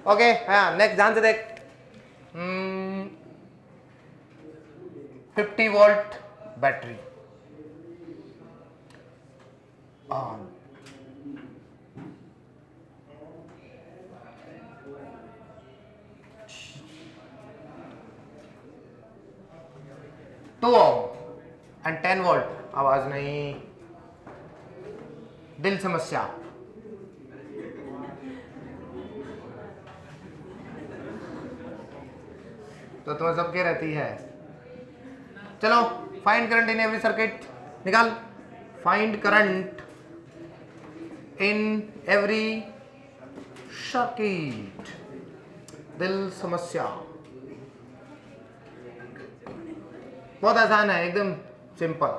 Okay हाँ next ध्यान से देख 50 volt battery on 2 ohm and 10 volt आवाज नहीं दिल समस्या तो तुम्हें सबके रहती है चलो find current in every circuit निकाल find current in every circuit दिल समस्या बहुत आसान है एकदम सिंपल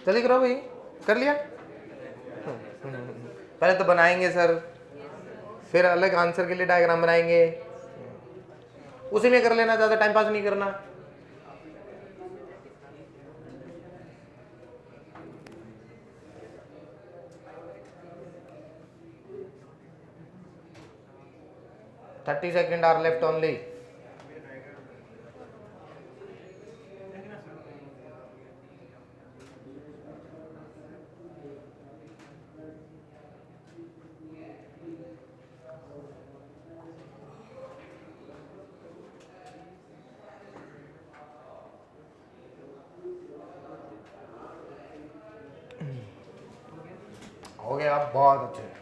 चलिए करो भाई कर लिया पहले तो बनाएंगे सर फिर अलग आंसर के लिए डायग्राम बनाएंगे उसी में कर लेना ज्यादा टाइम पास नहीं करना thirty second are left only हो गया बहुत अच्छे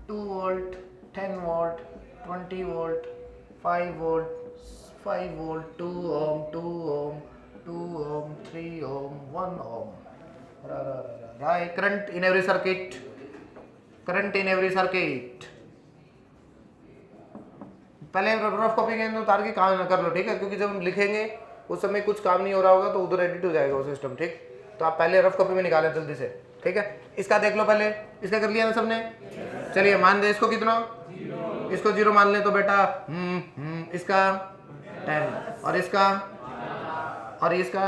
two volt 10 volt 20 volt 5 volt 5 volt 2 ohm 2 ohm 2 ohm 3 ohm 1 ohm write current in every circuit current in every circuit पहले रफ कॉपी के अंदर उतार के काम कर लो ठीक है क्योंकि जब हम लिखेंगे उस समय कुछ काम नहीं हो रहा होगा तो उधर एडिट हो जाएगा वो सिस्टम ठीक तो आप पहले रफ कॉपी में निकालें जल्दी से ठीक है इसका देख लो पहले इसका कर लिया ना सबने चलिए मान दे इसको कितना इसको 0 मान ले तो बेटा इसका 10 और इसका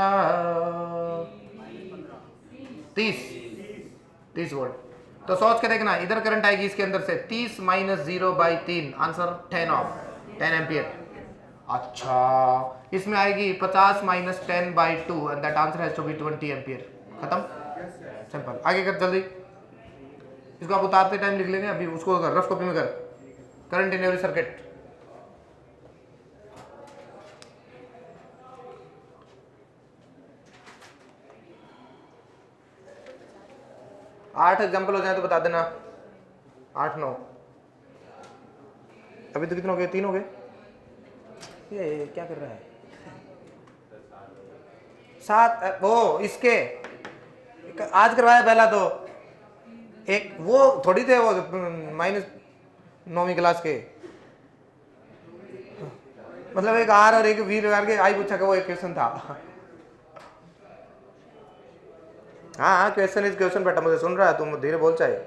30 वोल्ट तो सोच के देखना इधर करंट आएगी इसके अंदर से 30 माइनस 0/3 आंसर 10 ऑफ 10 एम्पियर अच्छा इसमें आएगी 50 minus 10/2 and that answer has to be 20 ampere खत्म सिंपल आगे कर जल्दी इसको आप उतारते टाइम लिख लेंगे अभी उसको कर रफ कॉपी में कर करंट इन एवरी सर्किट आठ एग्जाम्पल हो जाए तो बता देना 8 9 अभी तो कितने हो गए 3 हो गए ये क्या कर रहा है 7 वो इसके आज करवाया पहला तो एक वो थोड़ी थे वो माइनस 9वीं क्लास के मतलब एक आर और एक वी लगा के आई पूछा का वो एक क्वेश्चन था हाँ क्वेश्चन इज क्वेश्चन बेटा मुझे सुन रहा है तुम धीरे बोल चाहे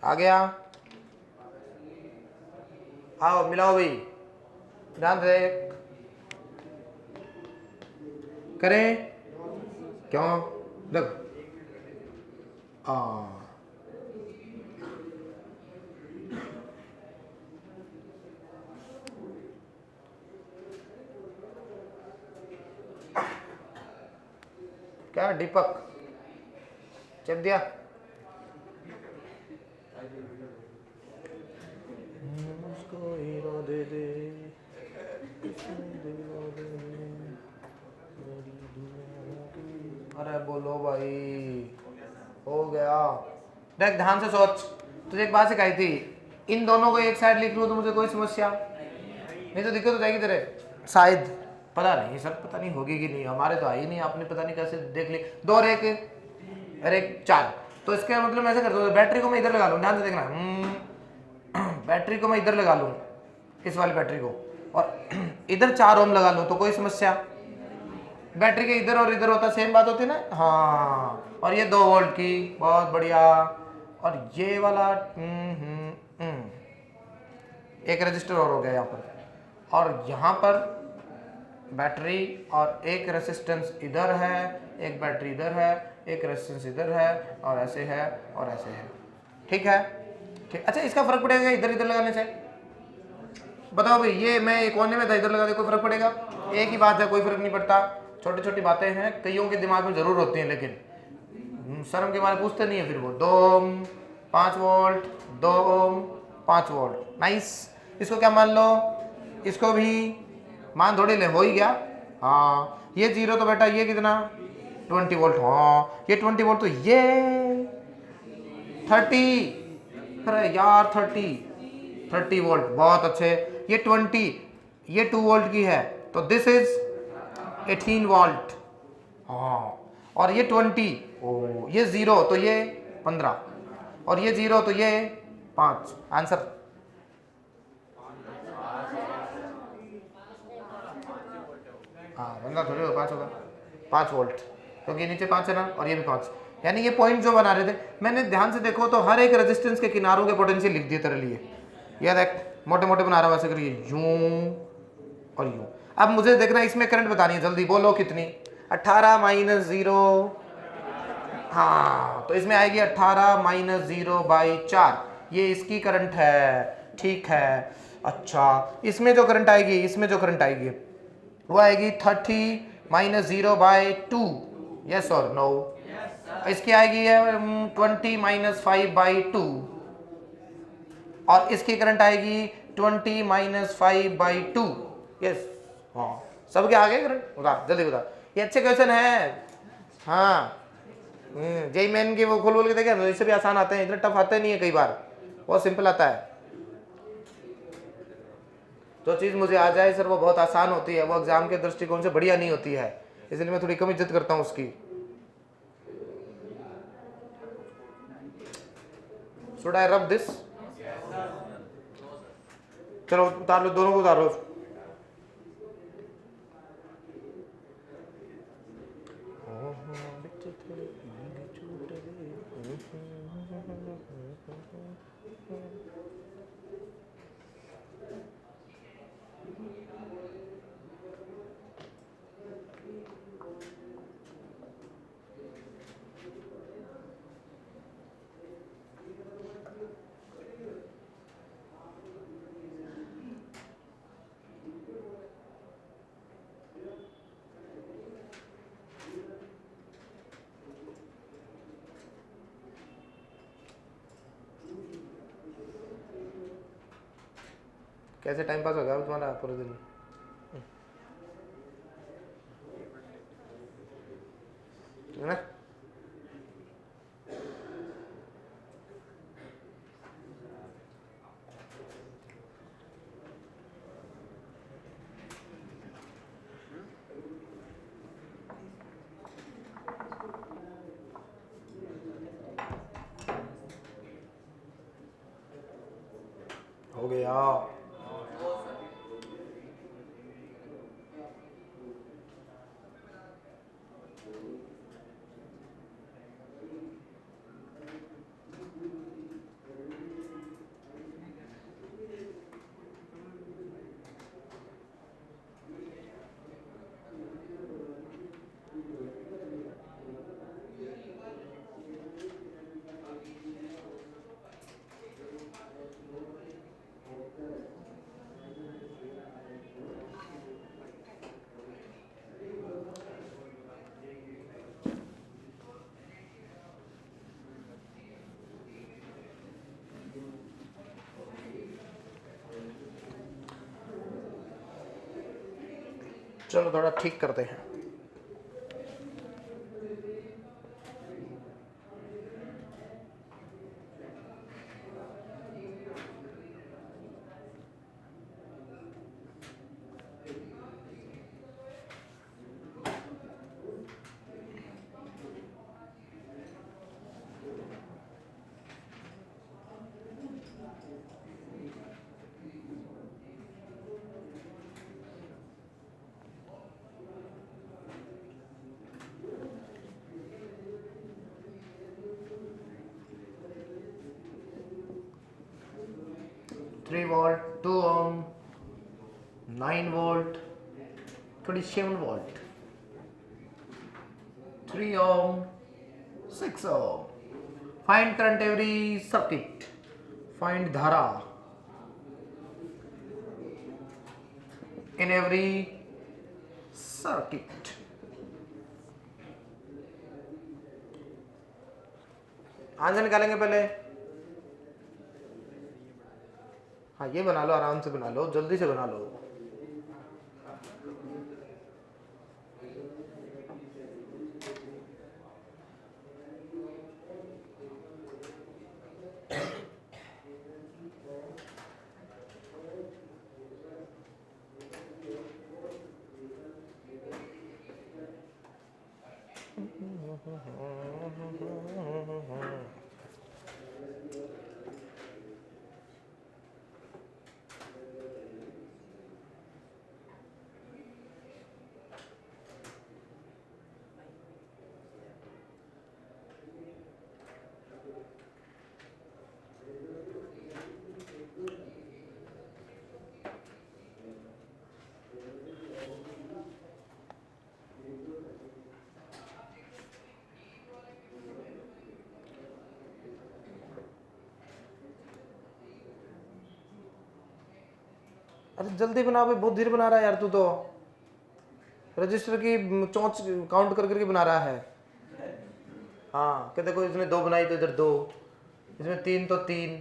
आ गया आओ मिलाओ भाई ध्यान से करें क्यों देख क्या दीपक चेप दिया? उसको हीरो दे दे, अरे बोलो भाई, हो गया। देख ध्यान से सोच, तुझे एक बात सिखाई थी, इन दोनों को एक साइड लिख लूँ तो मुझे कोई समस्या नहीं, तो दिक्कत हो जाएगी तेरे शायद। पता नहीं सर, पता नहीं होगी कि नहीं, हमारे तो आई नहीं, आपने पता नहीं कैसे देख ली। 2 और 1 और 1 4, तो इसका मतलब मैं ऐसे करता हूँ, बैटरी को मैं इधर लगा लूँ, ध्यान से देखना। बैटरी को मैं इधर लगा लूँ, इस वाली बैटरी को, और इधर 4 ओम लगा लूँ तो कोई समस्या? बैटरी के इधर और इधर होता सेम बात होती ना। हाँ, और ये 2 वोल्ट की, बहुत बढ़िया। और ये वाला एक रजिस्टर और हो गया यहाँ पर, और यहाँ पर बैटरी और एक रेसिस्टेंस इधर है, एक बैटरी इधर है, एक रेसिस्टेंस इधर है, और ऐसे है और ऐसे है। ठीक है, ठीक। अच्छा, इसका फर्क पड़ेगा इधर इधर लगाने से? बताओ भाई, ये मैं एक कोने में था, इधर लगा दे, कोई फर्क पड़ेगा? एक ही बात है, कोई फर्क नहीं पड़ता। छोटी छोटी बातें हैं, कईयों के दिमाग में जरूर होती हैं, लेकिन शर्म के मारे पूछते नहीं है फिर वो। 2 ओम 5 वोल्ट, 2 ओम 5 वोल्ट, नाइस। इसको क्या मान लो? इसको भी मान थोड़ी ले, हो ही गया। हाँ, ये 0 तो बेटा ये कितना 20 वोल्ट, हाँ ये 20 वोल्ट, तो ये 30, अरे यार 30 वोल्ट, बहुत अच्छे। ये 20, ये 2 वोल्ट की है, तो दिस इज 18 वोल्ट। हाँ, और ये 20, ओ ये 0 तो ये 15, और ये 0 तो ये 5। आंसर हाँ, 15 थोड़ी होगा, 5 होगा, 5 वोल्ट, क्योंकि नीचे 5 है ना, और ये भी 5। यानी ये पॉइंट जो बना रहे थे, मैंने ध्यान से देखो तो हर एक रेजिस्टेंस के किनारों के पोटेंशियल लिख दिए तेरे लिए। ये देख, मोटे मोटे बना रहा हूं, वैसे करिए, यूं और यूं। अब मुझे देखना, इसमें करंट बतानी है, जल्दी बोलो कितनी? 18 माइनस 0, हाँ तो इसमें आएगी 18 माइनस 0/4, ये इसकी करंट है। ठीक है, अच्छा इसमें जो करंट आएगी, इसमें जो करंट आएगी वो आएगी 30 माइनस 0/2, यस और नो? इसकी आएगी 20 माइनस 5/2, और इसकी करंट आएगी 20 माइनस 5/2, यस। हाँ, सबके आ गए करंट? बता जल्दी बता, ये अच्छे क्वेश्चन है। हाँ, जेई मेन के वो खोल बोल के देखे, इससे भी आसान आते हैं, इतने टफ आते नहीं है, कई बार बहुत सिंपल आता है। जो चीज़ मुझे आ जाए सर वो बहुत आसान होती है, वो एग्जाम के दृष्टिकोण से बढ़िया नहीं होती है, इसलिए मैं थोड़ी कम इज्जत करता हूँ उसकी। Should I rub this? चलो उतार लो, दोनों को उतार लो। कैसे टाइम पास हो गया तुम्हारा पूरे दिन? है ना? हो गया। चलो थोड़ा ठीक करते हैं। Three volt, 2 ohm, 9 volt, 27 volt, 3 ohm, 6 ohm. Find current every circuit. Find dhara in every circuit. Answer निकालेंगे पहले। हाँ ये बना लो, आराम से बना लो, जल्दी से बना लो। अरे जल्दी बना भाई, बहुत धीरे बना रहा है यार तू तो। रजिस्टर की चौंच काउंट कर करके बना रहा है। हाँ क्या, देखो इसने 2 बनाई तो इधर 2, इसमें 3 तो 3।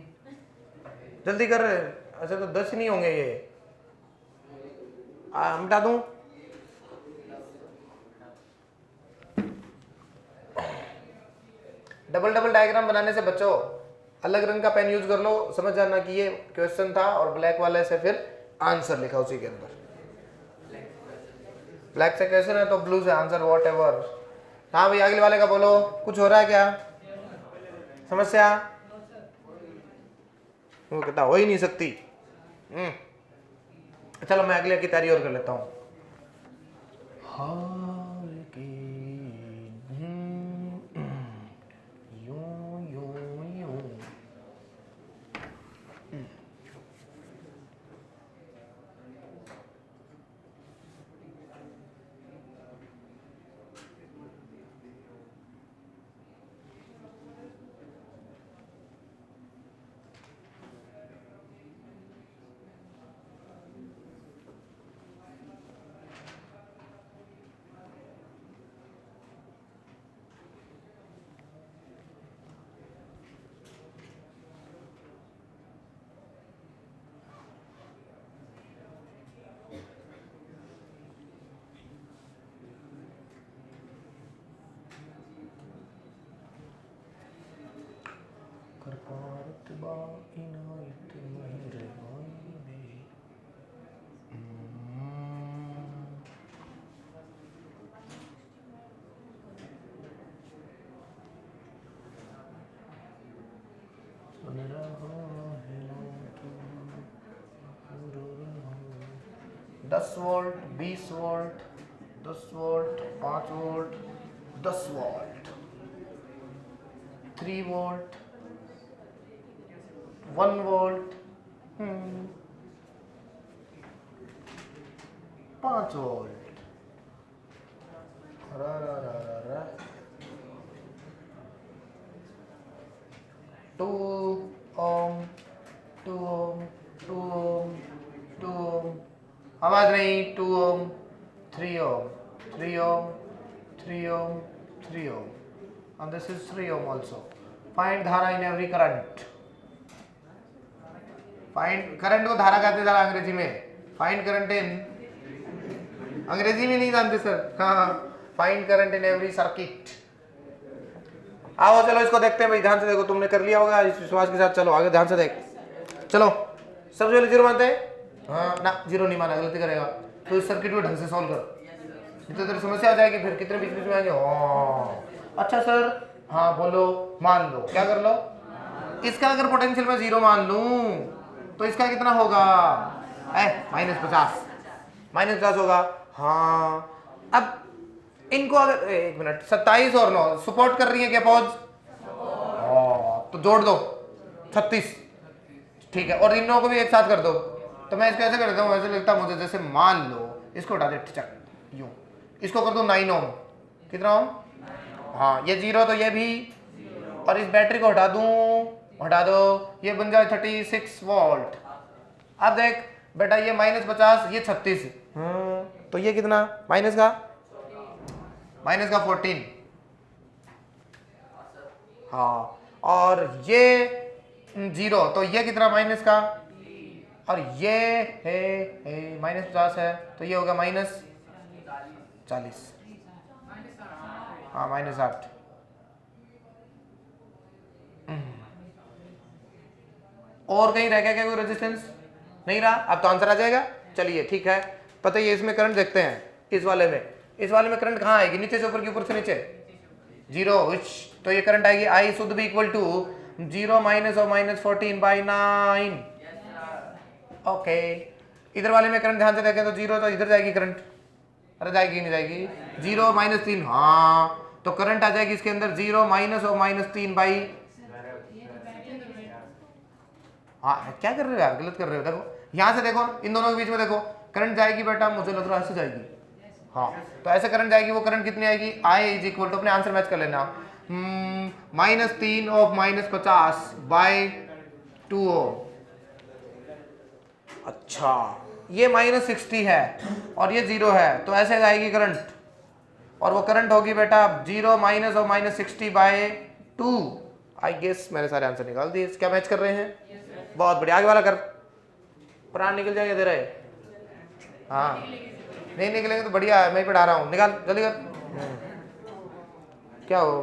जल्दी कर। अच्छा तो 10 नहीं होंगे ये। मिटा दूं? डबल डबल डायग्राम बनाने से बचो, अलग रंग का पेन यूज कर लो। समझ जाना कि ये क्वेश्चन था और ब्लैक वाले से फिर आंसर लिखा उसी के अंदर। ब्लैक से क्वेश्चन है तो ब्लू से आंसर, वॉट एवर। हाँ भाई अगले वाले का बोलो, कुछ हो रहा है क्या समस्या? वो कहता हो ही नहीं सकती। चलो मैं अगले की तैयारी और कर लेता हूँ। दस volt, 20 volt, 10 volt, 5 volt, 10 volt, 3 volt, 1 volt, 5 volt, 2 ohm, 2 ohm, 2 ohm, 2 ओम, आवाज नहीं, 2 ohm, 3 Om, 3 Om, 3 Om, 3 Om, and this is 3 ohm also. Find धारा in every current. Find current को धारा कहते हैं अंग्रेजी में। Find current in अंग्रेजी में नहीं जानते सर। हाँ, find current in every circuit. आओ चलो इसको देखते हैं भाई, ध्यान से देखो, तुमने कर लिया होगा इस विश्वास के साथ। चलो आगे ध्यान से देख। चलो सबसे पहले जीरो मानते हैं। हाँ ना, जीरो नहीं माना, गलती करेगा। तो इस सर्किट को ढंग से सॉल्व कर, नहीं तो तेरी समस्या आ जाएगी। फिर कितने बीच बीच में आएंगे। अच्छा सर, हाँ बोलो। मान लो, क्या कर लो, इसका अगर पोटेंशियल मैं जीरो मान लूं तो इसका कितना होगा, -50। -50 होगा। हाँ, अब इनको अगर एक मिनट, 27 और 9 सपोर्ट कर रही है क्या पॉज, तो जोड़ दो 36। ठीक है, और इन 9 को भी एक साथ कर दो। तो मैं इसको ऐसे कर देता हूँ, ऐसे लिखता मुझे, जैसे मान लो इसको उठा दे ठिचक यूं, इसको कर दो 9 ओम। कितना ओम, हाँ ये जीरो, तो ये भी, और इस बैटरी को हटा दूं, हटा दो, ये बन जाए 36 वोल्ट। अब देख बेटा, ये -50, ये 36, तो ये कितना, माइनस का 14। हाँ, और ये जीरो, तो ये कितना माइनस का, और ये है -50 है, तो ये होगा -40। हाँ -8। और कहीं रह गया क्या कोई रेजिस्टेंस, नहीं रहा। अब तो आंसर आ जाएगा। चलिए ठीक है, पता ही है, इसमें करंट देखते हैं। इस वाले में करंट कहाँ आएगी, नीचे से ऊपर की, ऊपर से नीचे, जीरो। तो ये करंट आएगी, I should be equal to 0 minus और -14/9। ओके, इधर वाले में करंट ध्यान से देखें तो जीरो, तो इधर जाएगी करंट, अरे जाएगी नहीं जाएगी, 0 -3। हाँ, तो करंट आ जाएगी इसके अंदर 0 माइनस और -3/। हाँ क्या कर रहे हो यार, गलत कर रहे हो। देखो यहाँ से देखो, इन दोनों के बीच में देखो, करंट जाएगी बेटा, मुझे लग रहा है ऐसे जाएगी। हाँ, तो ऐसे करंट जाएगी, वो करंट कितनी आएगी, I इज इक्वल टू, अपने आंसर मैच कर लेना, -3 और -50/2 ओम। अच्छा, ये -60 है और ये 0 है, तो ऐसे जाएगी करंट, और वो करंट होगी बेटा 0 माइनस और -60/2। आई गेस मैंने सारे आंसर निकाल दिए। क्या मैच कर रहे हैं, बहुत बढ़िया। आगे वाला कर, प्राण निकल जाएंगे दे रहे। हाँ नहीं निकलेंगे तो बढ़िया है, मैं पढ़ा रहा हूँ, निकाल जल्दी कर। क्या हो,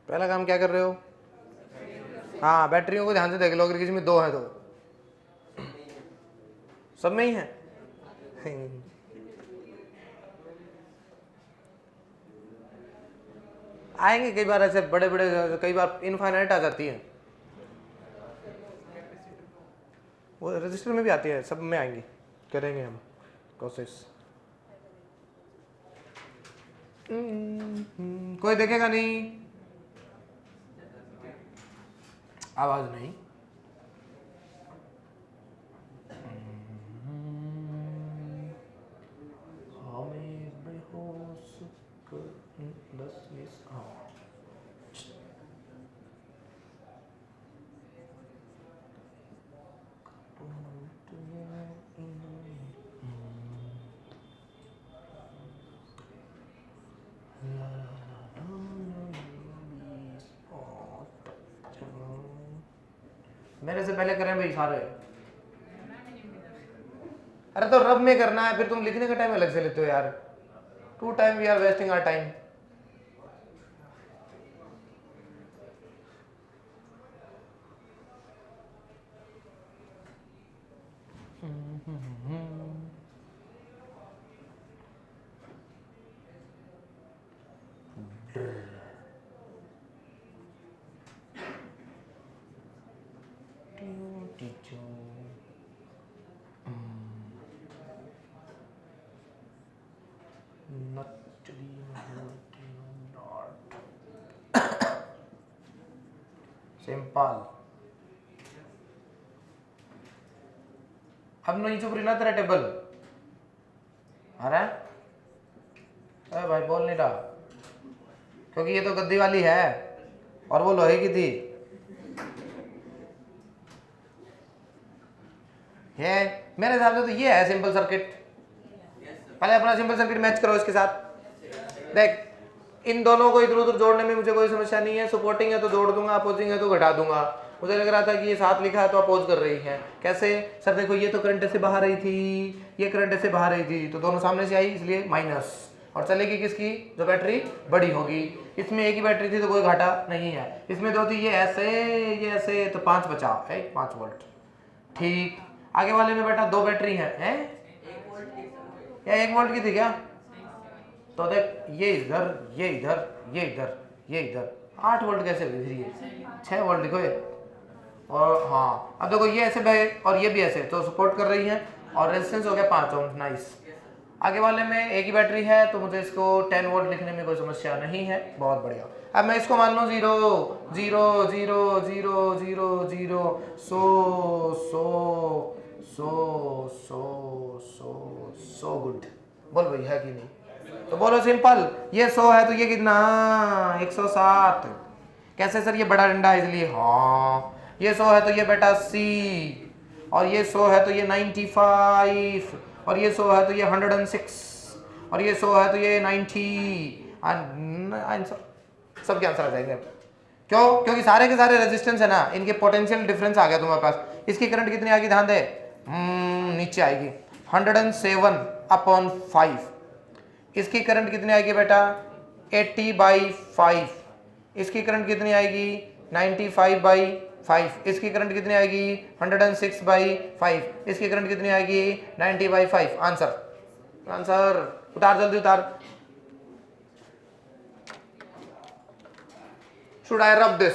पहला काम क्या कर रहे हो, हाँ बैटरियों को ध्यान से देख लो, अगर किसी में 2 है तो सब में ही है। आएंगे कई बार ऐसे बड़े बड़े, कई बार इनफाइनाइट आ जाती है, वो रजिस्टर में भी आती है, सब में आएंगी, करेंगे हम कोशिश। कोई देखेगा नहीं, आवाज नहीं। हमें बेहोश कर 10-20। मेरे से पहले करें भाई सारे। अरे तो रब में करना है, फिर तुम लिखने का टाइम अलग से लेते हो यार। Too time we are wasting our time. Simple. अब नहीं चुप रही ना तेरा टेबल। अरे अरे भाई बोल नहीं रहा, क्योंकि ये तो गद्दी वाली है और वो लोहे की थी। है मेरे हिसाब से तो ये है सिंपल सर्किट। पहले अपना सिंपल सर्किट मैच करो इसके साथ। देख, इन दोनों को इधर उधर जोड़ने में मुझे कोई समस्या नहीं है। सपोर्टिंग है तो जोड़ दूंगा, अपोजिंग है तो घटा दूंगा। मुझे लग रहा था कि ये साथ लिखा है तो अपोज कर रही है। कैसे सर? देखो ये तो करंट से बाहर रही थी, ये करंट से बाहर रही थी, तो दोनों सामने से आई इसलिए माइनस। और चलेगी किसकी? जो बैटरी बड़ी होगी। इसमें एक ही बैटरी थी तो कोई घाटा नहीं है। इसमें दो थी, ये ऐसे तो 5 बचा है, 5 वोल्ट। ठीक, आगे वाले में बेटा 2 बैटरी है? या 1 वोल्ट की थी क्या? तो देख, ये इधर, ये इधर, ये इधर, ये इधर 8 वोल्ट कैसे हुई? फिर ये 6 वोल्ट लिखो ये। और हाँ, अब देखो ये ऐसे बहे और ये भी ऐसे, तो सपोर्ट कर रही है और रेजिस्टेंस हो गया 5 ओम। नाइस। आगे वाले में एक ही बैटरी है तो मुझे इसको 10 वोल्ट लिखने में कोई समस्या नहीं है। बहुत बढ़िया। अब मैं इसको मान लूँ 0 0 0 0 0 0 100 100 गुड। बोल भाई है कि नहीं? तो बोलो सिंपल। ये 100 है तो ये कितना? 107। कैसे सर? ये बड़ा डंडा है इसलिए। हाँ, ये 100 है तो ये बेटा 80, और ये 100 है तो ये 95, और ये 100 है तो ये 106, और ये 100 है तो ये 90। आंसर सबके आंसर आ जाएंगे। क्यों? क्योंकि सारे के सारे रेजिस्टेंस है ना, इनके पोटेंशियल डिफरेंस आ गया तुम्हारे पास। इसकी करंट कितनी आएगी? ध्यान दे, नीचे आएगी 107/5। इसकी करंट कितनी आएगी बेटा? 80/5। इसकी करंट कितनी आएगी? 95/5। इसकी करंट कितनी आएगी? 106/5। इसकी करंट कितनी आएगी? 90/5। आंसर आंसर उतार, जल्दी उतार। Should I rub this?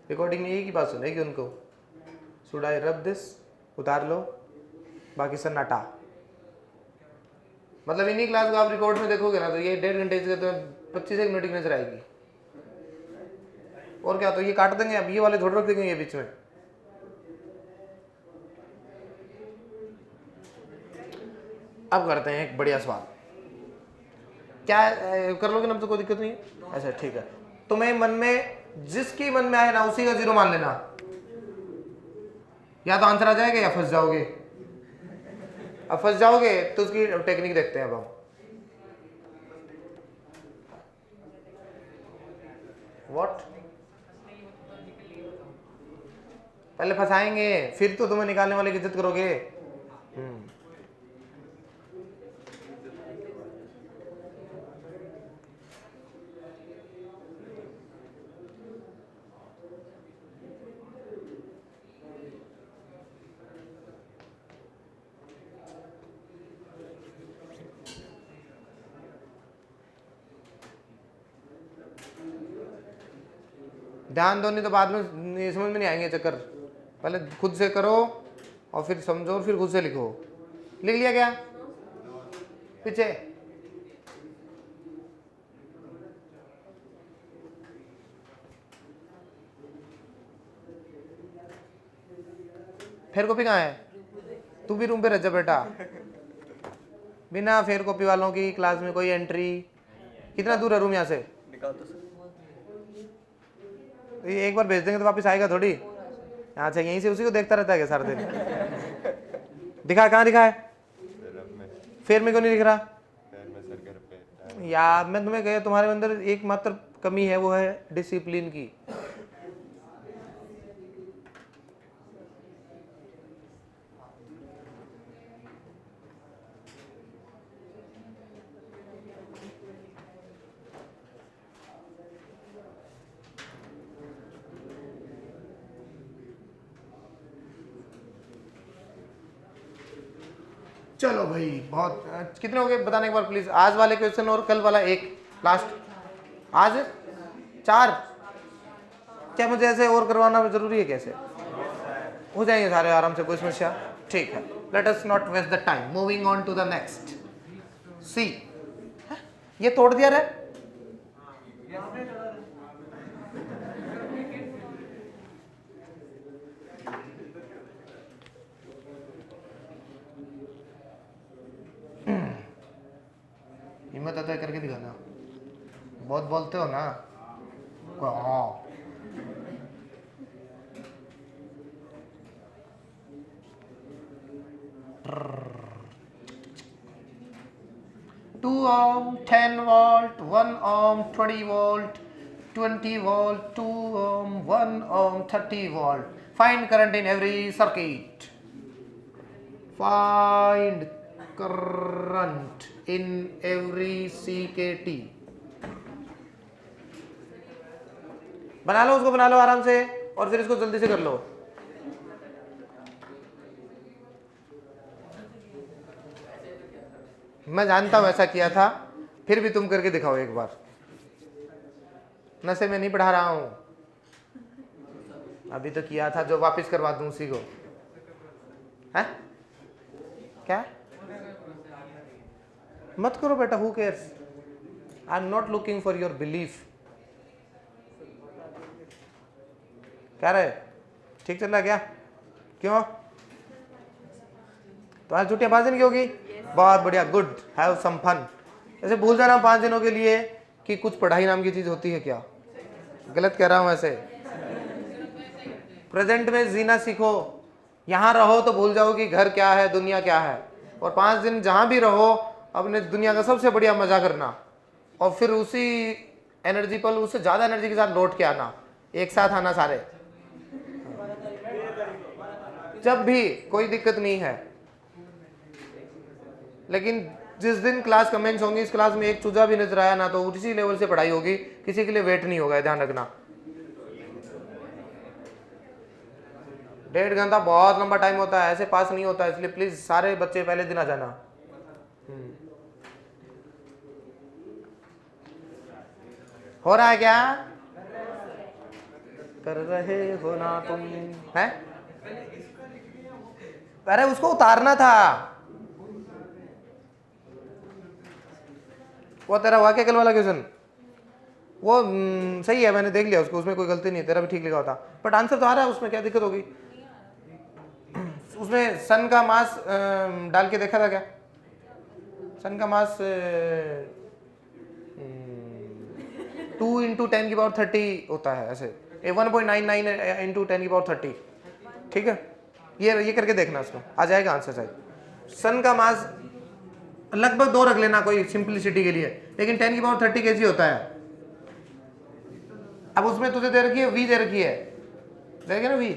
Recording में एक ही बात सुनेगी उनको। Should I rub this? उतार लो, बाकी सन्नाटा। मतलब इन्हीं क्लास को आप रिकॉर्ड में देखोगे ना तो ये 1.5 घंटे से तो 25 मिनट की नजर आएगी। और क्या, तो ये काट देंगे अब, ये वाले थोड़े रख देंगे ये बीच में। अब करते हैं एक बढ़िया सवाल। क्या कर लोगे ना? तो कोई दिक्कत नहीं है। अच्छा ठीक है, तुम्हें मन में जिसकी मन में आए ना उसी का 0 मान लेना। या तो आंसर आ जाएगा या फंस जाओगे। अब फंस जाओगे तो उसकी टेक्निक देखते हैं अब हम। व्हाट? पहले फंसाएंगे फिर तो तुम्हें निकालने वाले की इज्जत करोगे। ध्यान दो, नहीं तो बाद में समझ में नहीं आएंगे चक्कर। पहले खुद से करो और फिर समझो और फिर खुद से लिखो। लिख लिया क्या? पीछे फेर कॉपी कहाँ है? तू भी रूम पे रह जा बेटा। बिना फेर कॉपी वालों की क्लास में कोई एंट्री। कितना दूर है रूम यहाँ से? ये एक बार भेज देंगे तो वापस आएगा थोड़ी। अच्छा, यहीं से उसी को देखता रहता है क्या सारा दिन? दिखा, कहाँ दिखा है? फेर में क्यों नहीं दिख रहा? यार मैं तुम्हें कहा, तुम्हारे अंदर एक मात्र कमी है, वो है डिसिप्लिन की। चलो भाई बहुत कितने हो गए बताने एक बार प्लीज। आज वाले क्वेश्चन और कल वाला एक लास्ट। आज 4। क्या मुझे ऐसे और करवाना जरूरी है? कैसे हो जाएंगे सारे आराम से, कोई समस्या? ठीक है, let us not waste the time, moving on to the next. See, ये तोड़ दिया रे। हिम्मत आता है करके दिखाना, बहुत बोलते हो ना। हाँ 2 ohm 10 volt 1 ohm 20 volt 20 volt 2 ohm 1 ohm 30 volt. Find current in every circuit. Find current in every CKT. बना लो उसको, बना लो आराम से और फिर इसको जल्दी से कर लो। मैं जानता हूं ऐसा किया था, फिर भी तुम करके दिखाओ एक बार। नशे में नहीं पढ़ा रहा हूं, अभी तो किया था, जो वापस करवा दूं उसी को। है क्या? मत करो बेटा, who cares. I am not looking for your belief. क्या रहे, ठीक चल रहा क्या? क्यों तुम्हारी छुट्टियां 5 दिन की होगी? बहुत बढ़िया, गुड, हैव सम फन। ऐसे भूल जाना 5 दिनों के लिए कि कुछ पढ़ाई नाम की चीज होती है क्या? गलत कह रहा हूं ऐसे? प्रेजेंट में जीना सीखो। यहां रहो तो भूल जाओ कि घर क्या है, दुनिया क्या है, और 5 दिन जहां भी रहो अपने दुनिया का सबसे बढ़िया मजा करना, और फिर उसी एनर्जी पर उससे ज्यादा एनर्जी के साथ लौट के आना, एक साथ आना सारे। जब भी कोई दिक्कत नहीं है, लेकिन जिस दिन क्लास कमेंस होंगी, इस क्लास में एक चूजा भी नजर आया ना तो उसी लेवल से पढ़ाई होगी, किसी के लिए वेट नहीं होगा, ध्यान रखना। 1.5 घंटा बहुत लंबा टाइम होता है, ऐसे पास नहीं होता है, इसलिए प्लीज सारे बच्चे पहले दिन आ जाना। हो रहा है क्या? कर रहे हो ना तुम? है अरे उसको उतारना था, वो तेरा हुआ क्या कल वाला क्वेश्चन? वो सही है, मैंने देख लिया उसको, उसमें कोई गलती नहीं है, तेरा भी ठीक लिखा होता, बट आंसर तो आ रहा है उसमें, क्या दिक्कत होगी? उसमें सन का मास डाल के देखा था क्या? सन का मास 2 × 10⁻30 होता है, ऐसे 1.99 × 10⁻30। ठीक है, ये करके देखना, उसको आ जाएगा आंसर शायद। सन का मास लगभग 2 रख लेना कोई सिंपलिसिटी के लिए, लेकिन 10⁻30 kg होता है। अब उसमें तुझे दे रखी है v, दे रखी है, देखे ना v,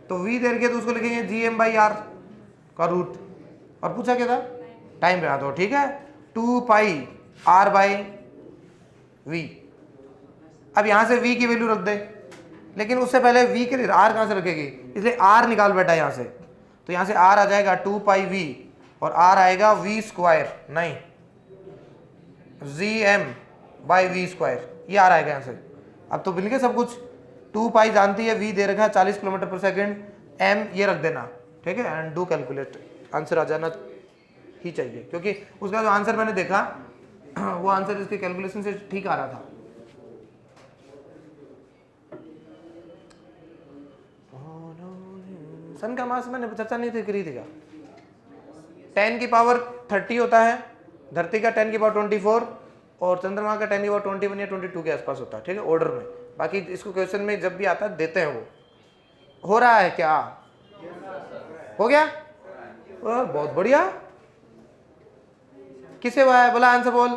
तो v दे रखी है तो उसको लिखेंगे gm/r का रूट, और पूछा क्या था? टाइम बना दो, ठीक है, 2πr/v। अब यहां से v की वैल्यू रख दे, लेकिन उससे पहले v के लिए r कहां से रखेगी, इसलिए r निकाल बेटा यहां से, तो यहां से r आ जाएगा 2πv और r आएगा v², नहीं gm/v², ये r आएगा यहां से। अब तो मिल गया सब कुछ, 2π जानती है, v दे रखा है 40 km/s, m ये रख देना, ठीक है, एंड डू कैलकुलेट, आंसर आ जाना ही चाहिए, क्योंकि उसका जो आंसर मैंने देखा वो आंसर इसके कैलकुलेशन से ठीक आ रहा था। सन का मास मैंने चर्चा नहीं थी करी थी क्या? 10⁻30 होता है, धरती का 10⁻24 और चंद्रमा का 10⁻21 या 22 के आसपास होता है, ठीक है, ऑर्डर में। बाकी इसको क्वेश्चन में जब भी आता है देते हैं वो। हो रहा है क्या? हो गया? बहुत बढ़िया। किसे हुआ है? बोला आंसर बोल।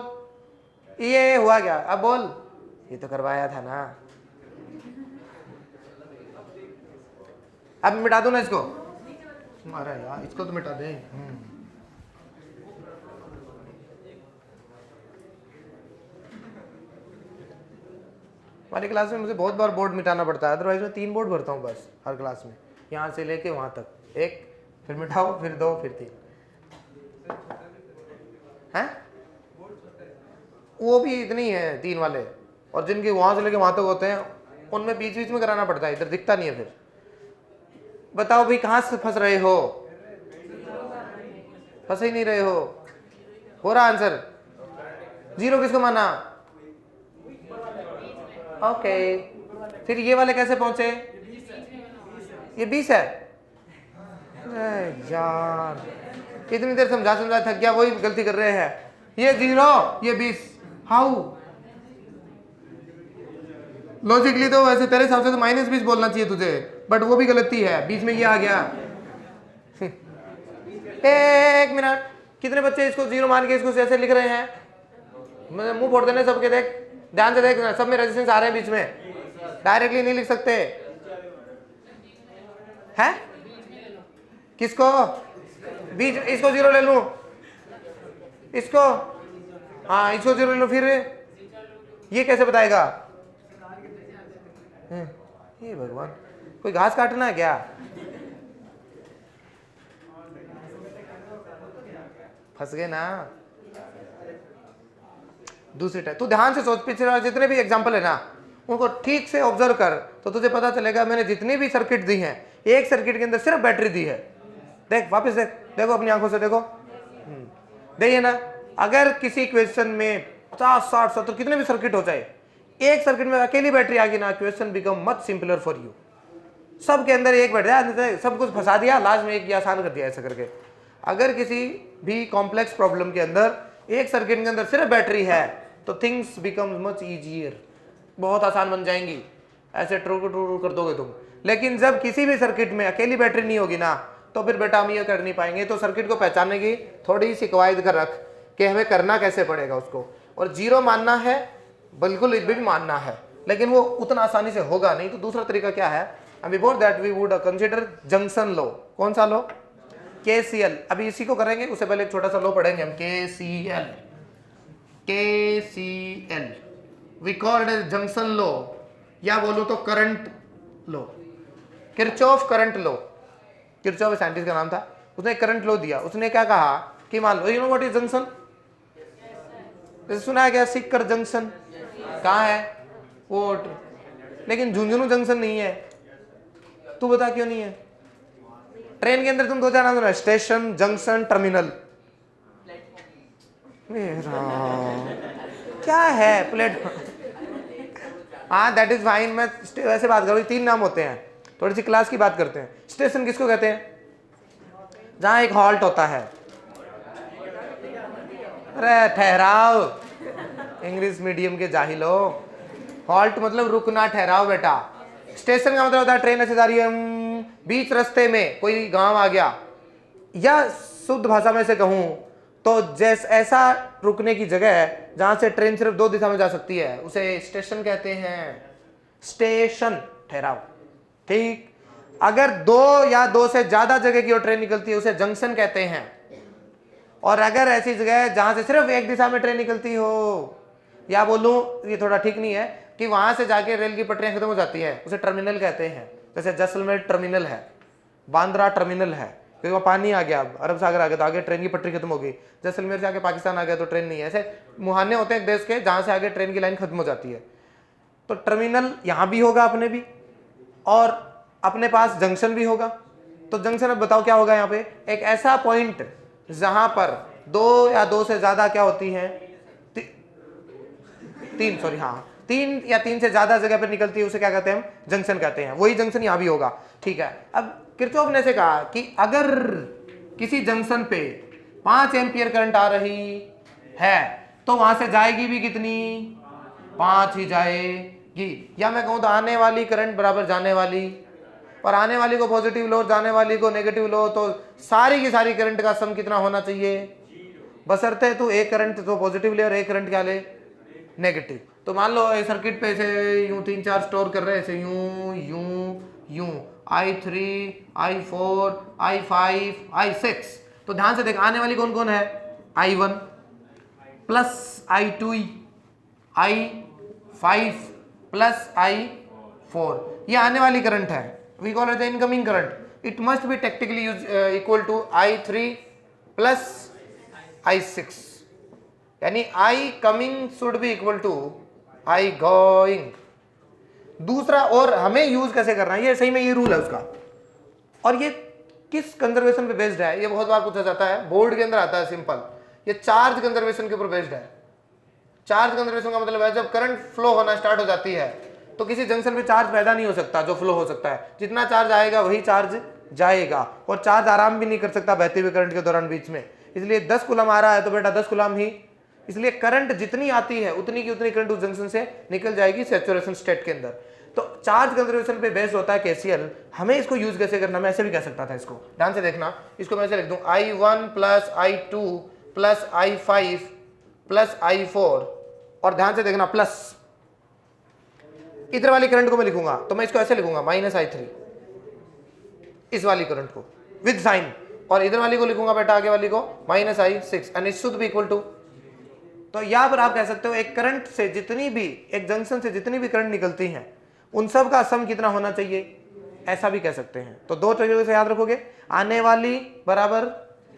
ये हुआ क्या? अब बोल। ये तो करवाया था ना। अब मिटा दो ना इसको। अरे यार इसको तो मिटा दे। हमारी क्लास में मुझे बहुत बार बोर्ड मिटाना पड़ता है, अदरवाइज मैं 3 बोर्ड भरता हूँ बस हर क्लास में, यहाँ से लेके वहाँ तक, 1 फिर मिटाओ फिर 2 फिर 3। हैं? वो भी इतनी है 3 वाले, और जिनके वहां से लेके वहां तक होते हैं उनमें बीच बीच में कराना पड़ता है, इधर दिखता नहीं है। फिर बताओ भाई कहां से फंस रहे हो? फंस ही नहीं रहे हो रहा आंसर? 0 किसको माना? ओके, फिर ये वाले कैसे पहुंचे? ये 20 है। यार इतनी देर समझा समझा थक गया, वही गलती कर रहे हैं। ये 0, ये 20, हाउ? लॉजिकली तो वैसे तेरे हिसाब से तो -20 बोलना चाहिए तुझे, बट वो भी गलती है, बीच में ये आ गया। एक मिनट, कितने बच्चे इसको 0 मान के इसको ऐसे लिख रहे हैं? मुंह फोड़ देने सबके, देख ध्यान से देख, सब में रेजिस्टेंस आ रहे हैं बीच में, डायरेक्टली नहीं लिख सकते हैं। किसको बीच? इसको 0 ले लूं, इसको, हाँ इसको 0 ले लूं, फिर ये कैसे बताएगा? ये भगवान, कोई घास काटना है क्या? फंस गए ना। दूसरी टाइप, तू ध्यान से सोच, पिछले जितने भी एग्जांपल है ना उनको ठीक से ऑब्जर्व कर, तो तुझे पता चलेगा मैंने जितनी भी सर्किट दी है, एक सर्किट के अंदर सिर्फ बैटरी दी है। देख वापस देख, देखो अपनी आंखों से देखो, देखिए ना, अगर किसी क्वेश्चन में 50, 60, 70 कितने भी सर्किट हो जाए, एक सर्किट में अकेली बैटरी आ गई ना, question become much simpler for you. सब के अंदर एक बैटरी, सब कुछ फंसा दिया, लास्ट में एक ही आसान कर दिया ऐसा करके। अगर किसी भी कॉम्प्लेक्स प्रॉब्लम के अंदर एक सर्किट के अंदर सिर्फ बैटरी है तो थिंग्स बिकम मच इजियर, बहुत आसान बन जाएंगी, ऐसे ट्रू कर दोगे तुम। लेकिन जब किसी भी सर्किट में अकेली बैटरी नहीं होगी ना, तो फिर बेटा हम ये कर नहीं पाएंगे। तो सर्किट को पहचानने की थोड़ी सी कवायद कर रख कि हमें करना कैसे पड़ेगा उसको। और 0 मानना है, बिल्कुल भी मानना है, लेकिन वो उतना आसानी से होगा नहीं। तो दूसरा तरीका क्या है? Before that we would consider junction law. कौन सा लॉ? KCL। अभी इसी को करेंगे, उससे पहले एक छोटा सा लॉ पढ़ेंगे हम, KCL we called as junction law, या बोलूं तो current law, Kirchhoff current law. Kirchhoff scientist का नाम था, उसने करंट लॉ दिया। उसने क्या कहा कि मान लो, you know what is junction? सुना है क्या सिक्कर जंक्शन? कहाँ है वो? लेकिन झुंझुनू जंक्शन नहीं है। तू बता क्यों नहीं है? ट्रेन के अंदर तुम 2-4 नाम सुना, स्टेशन, जंक्शन, टर्मिनल। मेरा क्या है? प्लेटफॉर्म। हाँ दैट इज फाइन, मैं वैसे बात करूँ, 3 नाम होते हैं, थोड़ी सी क्लास की बात करते हैं। स्टेशन किसको कहते हैं? जहाँ एक हॉल्ट होता है। अरे ठहराव, इंग्लिश मीडियम के जाहिलो, हॉल्ट मतलब रुकना, ठहराव बेटा। स्टेशन का मतलब होता है ट्रेन ऐसे जा रही है, बीच रास्ते में कोई गांव आ गया, या शुद्ध भाषा में से कहूं तो जैसे ऐसा रुकने की जगह है जहां से ट्रेन सिर्फ 2 दिशा में जा सकती है, उसे स्टेशन कहते हैं। स्टेशन, ठहराव, ठीक। अगर 2 या 2 से ज्यादा जगह की ओर ट्रेन निकलती है उसे जंक्शन कहते हैं। और अगर ऐसी जगह है जहां से सिर्फ एक दिशा में ट्रेन निकलती हो, या बोलूं ये थोड़ा ठीक नहीं है कि वहां से जाके रेल की पटरियां खत्म हो जाती है, उसे टर्मिनल कहते हैं। जैसे जैसलमेर टर्मिनल है, बांद्रा टर्मिनल है, क्योंकि वहाँ पानी आ गया, अरब सागर आ गया तो आगे ट्रेन की पटरी खत्म हो गई। जैसलमेर से आगे पाकिस्तान आ गया तो ट्रेन नहीं है। ऐसे मुहाने होते हैं एक देश के जहां से आगे ट्रेन की लाइन खत्म हो जाती है। तो टर्मिनल यहाँ भी होगा अपने भी, और अपने पास जंक्शन भी होगा। तो जंक्शन, अब बताओ क्या होगा यहाँ पे? एक ऐसा पॉइंट जहां पर 2 या 2 से ज्यादा क्या होती है, 3 या 3 से ज्यादा जगह पर निकलती है, उसे क्या कहते हैं हम? जंक्शन कहते हैं। वही जंक्शन यहाँ भी होगा, ठीक है। अब किरचॉफ ने से कहा कि अगर किसी जंक्शन पे 5 एम्पियर करंट आ रही है तो वहां से जाएगी भी कितनी? 5 ही जाएगी। या मैं कहूं तो आने वाली करंट बराबर जाने वाली, और आने वाली को पॉजिटिव लो, जाने वाली को नेगेटिव लो, तो सारी की सारी करंट का सम कितना होना चाहिए? बशर्ते तू एक करंट तो पॉजिटिव ले और एक करंट क्या ले? नेगेटिव। तो मान लो एक सर्किट पे ऐसे यूं 3-4 स्टोर कर रहे हैं, ऐसे यूं यूं यूं, I3, I4, I5, I6। तो ध्यान से देख, आने वाली कौन कौन है? I1 plus I2, I5 plus I4, ये आने वाली करंट है। We call it the incoming current. It must be technically equal to I3 plus I6, यानी I coming should be equal to I going. दूसरा, और हमें यूज कैसे करना है, ये सही में ये रूल है उसका, और ये किस कंजर्वेशन पे बेस्ड है, ये बहुत बार पूछा जाता है, बोर्ड के अंदर आता है सिंपल, ये चार्ज कंजर्वेशन के ऊपर बेस्ड है। चार्ज कंजर्वेशन का मतलब है जब करंट फ्लो होना स्टार्ट हो जाती है तो किसी जंक्शन पे चार्ज पैदा नहीं हो सकता जो फ्लो हो सकता है, जितना चार्ज आएगा वही चार्ज जाएगा, और चार्ज आराम भी नहीं कर सकता बहते हुए करंट के दौरान बीच में। इसलिए 10 कूलम आ रहा है तो बेटा 10 कूलम ही, इसलिए करंट जितनी आती है उतनी की उतनी करंट उस जंक्शन से निकल जाएगी सैचुरेशन स्टेट के अंदर। तो चार्ज कंजर्वेशन पे बेस्ड होता है केसीएल। हमें इसको यूज कैसे करना, मैं ऐसे भी कह सकता था इसको, ध्यान से देखना, इसको मैं ऐसे लिख दूं I1 plus I2 plus I5 plus I4, और ध्यान से देखना प्लस इधर वाली करंट को मैं लिखूंगा तो मैं इसको ऐसे लिखूंगा माइनस I3, इस वाली करंट को विद साइन, और इधर वाली को लिखूंगा बेटा आगे वाली को minus I6, and it should be equal to. तो यहां पर आप कह सकते हो एक करंट से जितनी भी, एक जंक्शन से जितनी भी करंट निकलती हैं उन सब का सम कितना होना चाहिए, ऐसा भी कह सकते हैं। तो दो तरीके से याद रखोगे, आने वाली बराबर,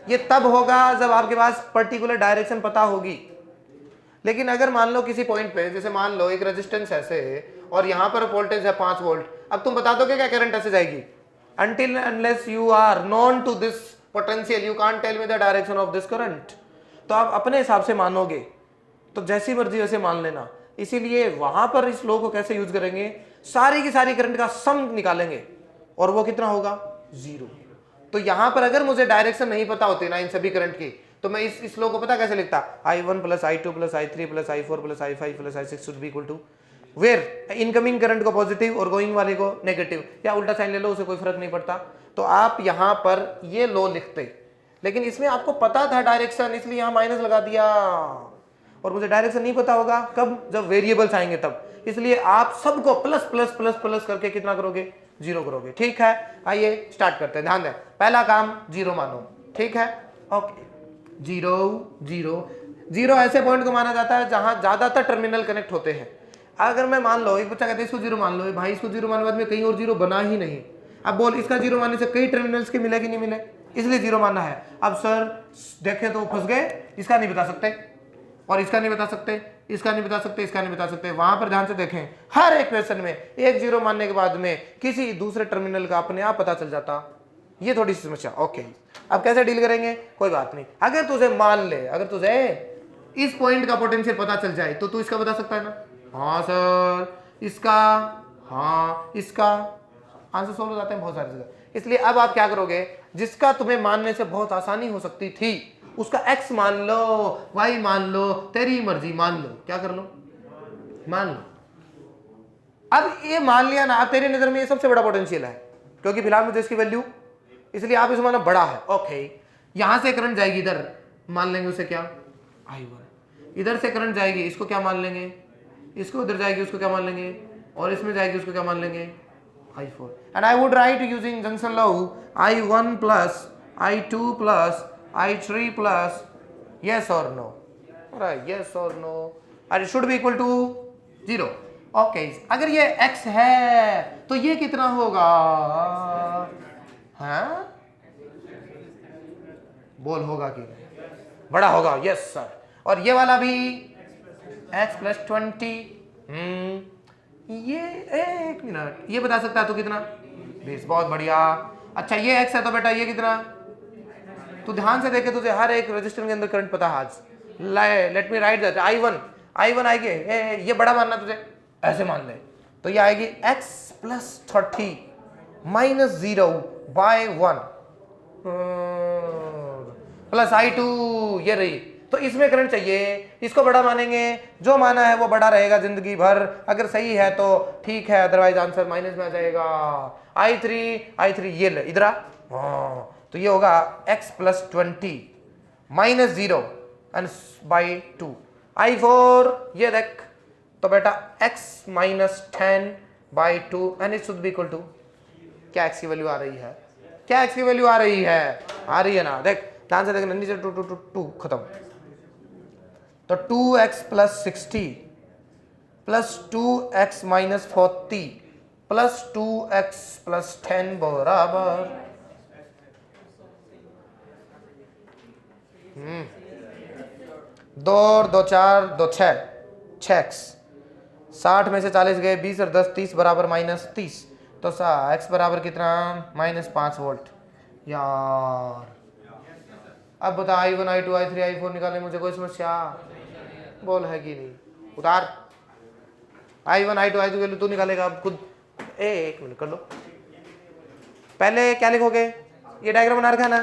ये तब होगा जब आपके पास पर्टिकुलर डायरेक्शन पता होगी। लेकिन अगर मान लो किसी पॉइंट पे, जैसे मान लो एक रेजिस्टेंस ऐसे और यहां पर वोल्टेज है 5 वोल्ट, अब तुम बता दोगे क्या करंट ऐसे जाएगी? until unless you are known to this potential you can't tell me the direction of this current। तो आप अपने हिसाब से मानोगे तो जैसी मर्जी वैसे मान लेना। इसीलिए वहां पर इस लॉ को कैसे यूज करेंगे, सारी की सारी करंट का सम निकालेंगे और वो कितना होगा, 0। तो यहां पर अगर मुझे डायरेक्शन नहीं पता होती ना इन सभी करंट की, तो मैं इस लॉ को पता कैसे लिखता, I1 plus I2 plus I3 plus I4 plus I5 plus I6 should be equal to where incoming current को पॉजिटिव और गोइंग वाले को नेगेटिव, या उल्टा साइन ले लो, उसे कोई फर्क नहीं पड़ता। तो आप यहां पर ये लॉ लिखते, लेकिन इसमें आपको पता था डायरेक्शन, इसलिए यहां माइनस लगा दिया, और मुझे डायरेक्शन नहीं पता होगा कब, जब वेरिएबल्स आएंगे तब, इसलिए आप सबको प्लस प्लस प्लस प्लस करके कितना करोगे, 0 करोगे। ठीक है, आइए स्टार्ट करते हैं। ध्यान दें, पहला काम 0 मानो, ठीक है, ओके। 0 0 0 ऐसे पॉइंट को माना जाता है जहां ज्यादातर टर्मिनल कनेक्ट होते हैं। अगर मैं मान लो, एक बच्चा कहता है इसको 0 मान लो, भाई इसको 0 मानने बाद में कहीं और 0 बना ही नहीं, अब बोल इसका 0 मानने से कई टर्मिनल्स के मिले कि नहीं मिले, इसलिए 0 मानना है। अब सर देखे तो फंस गए, इसका नहीं बता सकते, और इसका नहीं बता सकते, इसका नहीं बता सकते, इसका नहीं बता सकते। वहां पर ध्यान से देखें, हर एक क्वेश्चन में एक 0 मानने के बाद में किसी दूसरे टर्मिनल का अपने आप पता चल जाता। ये थोड़ी सी समस्या, ओके। अब कैसे डील करेंगे, कोई बात नहीं, अगर तुझे मान ले, अगर तुझे इस पॉइंट का पोटेंशियल पता चल जाए तो तू इसका बता सकता है ना, हाँ सर इसका, हाँ इसका, आंसर सोल्व हो जाते हैं बहुत सारी जगह। इसलिए अब आप क्या करोगे, जिसका तुम्हें मानने से बहुत आसानी हो सकती थी उसका x मान लो, y मान लो, तेरी मर्जी मान लो, क्या कर लो, मान लो। अब ये मान लिया ना, अब तेरी नजर में ये सबसे बड़ा पोटेंशियल है, क्योंकि फिलहाल मुझे इसकी वैल्यू, इसलिए आप इसे मानो बड़ा है, ओके। यहां से करंट जाएगी इधर, मान लेंगे उसे क्या, I1। इधर से करंट जाएगी, इसको क्या मान लेंगे, इसको उधर जाएगी, उसको क्या मान लेंगे, और इसमें जाएगी, उसको क्या मान लेंगे, I4। And I would write using junction law I1 plus I2 plus I3 plus yes or no, right, yes or no, and it should be equal to 0। Okay, अगर ये x है तो ये कितना होगा, हाँ बोल होगा कि बड़ा होगा, यस सर। और ये वाला भी x प्लस 20, ये एक मिनट, ये बता सकता है तो कितना, 20, बहुत बढ़िया। अच्छा ये x है तो बेटा ये कितना, तू ध्यान से देखे, तुझे हर एक रजिस्टर के अंदर करंट पता है आज। Let me right that, I1 आएगी, ये बड़ा मानना तुझे, ऐसे मान ले, तो ये आएगी x plus 30 minus 0 by 1 plus I2, ये रही। तो इसमें करंट चाहिए, इसको बड़ा मानेंगे, जो माना है वो बड़ा रहेगा जिंदगी भर, अगर सही है तो ठीक है, अदरवाइज आंसर माइनस में आ जाएगा। I3 ये ले इधर, तो ये होगा x plus 20 minus 0 and by 2। I4 ये देख, तो बेटा x minus 10 by 2 and it should be equal to, क्या x की वैल्यू आ रही है, क्या x की वैल्यू आ रही है ना, देख ध्यान से देख, नीचे 2 खत्म, तो 2x plus 60 plus 2x minus 40 plus 2x plus 10 बराबर दो और दो चार, दो छः, छः एक्स। 60 में से 40 गए, 20 और 10 30 बराबर -30। तो एक्स बराबर कितना? -5 वोल्ट। यार अब बता, I1 I2 I3 I4 निकालने मुझे कोई समस्या बोल है कि नहीं? उतार। I1 I2 I3 वैल्यू तू निकालेगा अब खुद। एक मिनट कर लो। पहले क्या लिखोगे? ये डायग्राम बना रखा है ना,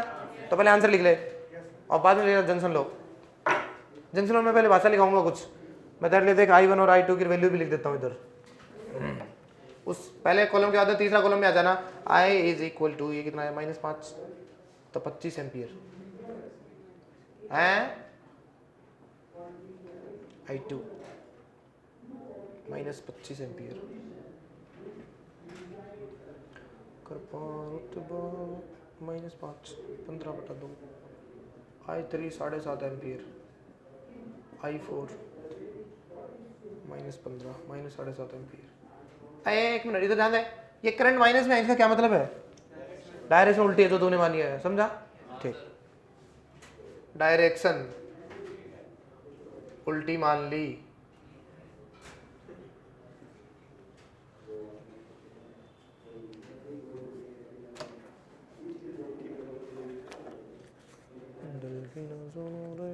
तो पहले आंसर लिख ले और बाद में लिखना जंक्शन लो। जंक्शन लो में पहले भाषा लिखाऊंगा कुछ। मैं तेरे लिए देख I1 और I2 की वैल्यू भी लिख देता हूँ इधर। उस पहले कॉलम के बाद तीसरा कॉलम में आ जाना। I इज इक्वल टू, ये कितना है? -5, तो 25 एम्पियर है। I2 -25 ampere -5 15/2। I3 7.5 ampere. I4 -15 -7.5 ampere. एक मिनट इधर ध्यान दे, ये करंट माइनस में है, इसका क्या मतलब है? डायरेक्शन उल्टी है जो तूने मानी है, समझा? ठीक, डायरेक्शन उल्टी मान ली। दिल की न सुनो रे।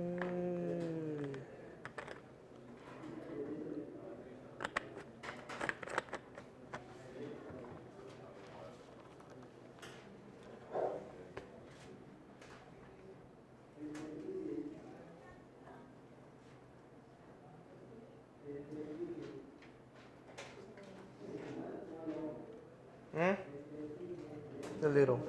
जल्दी रहो।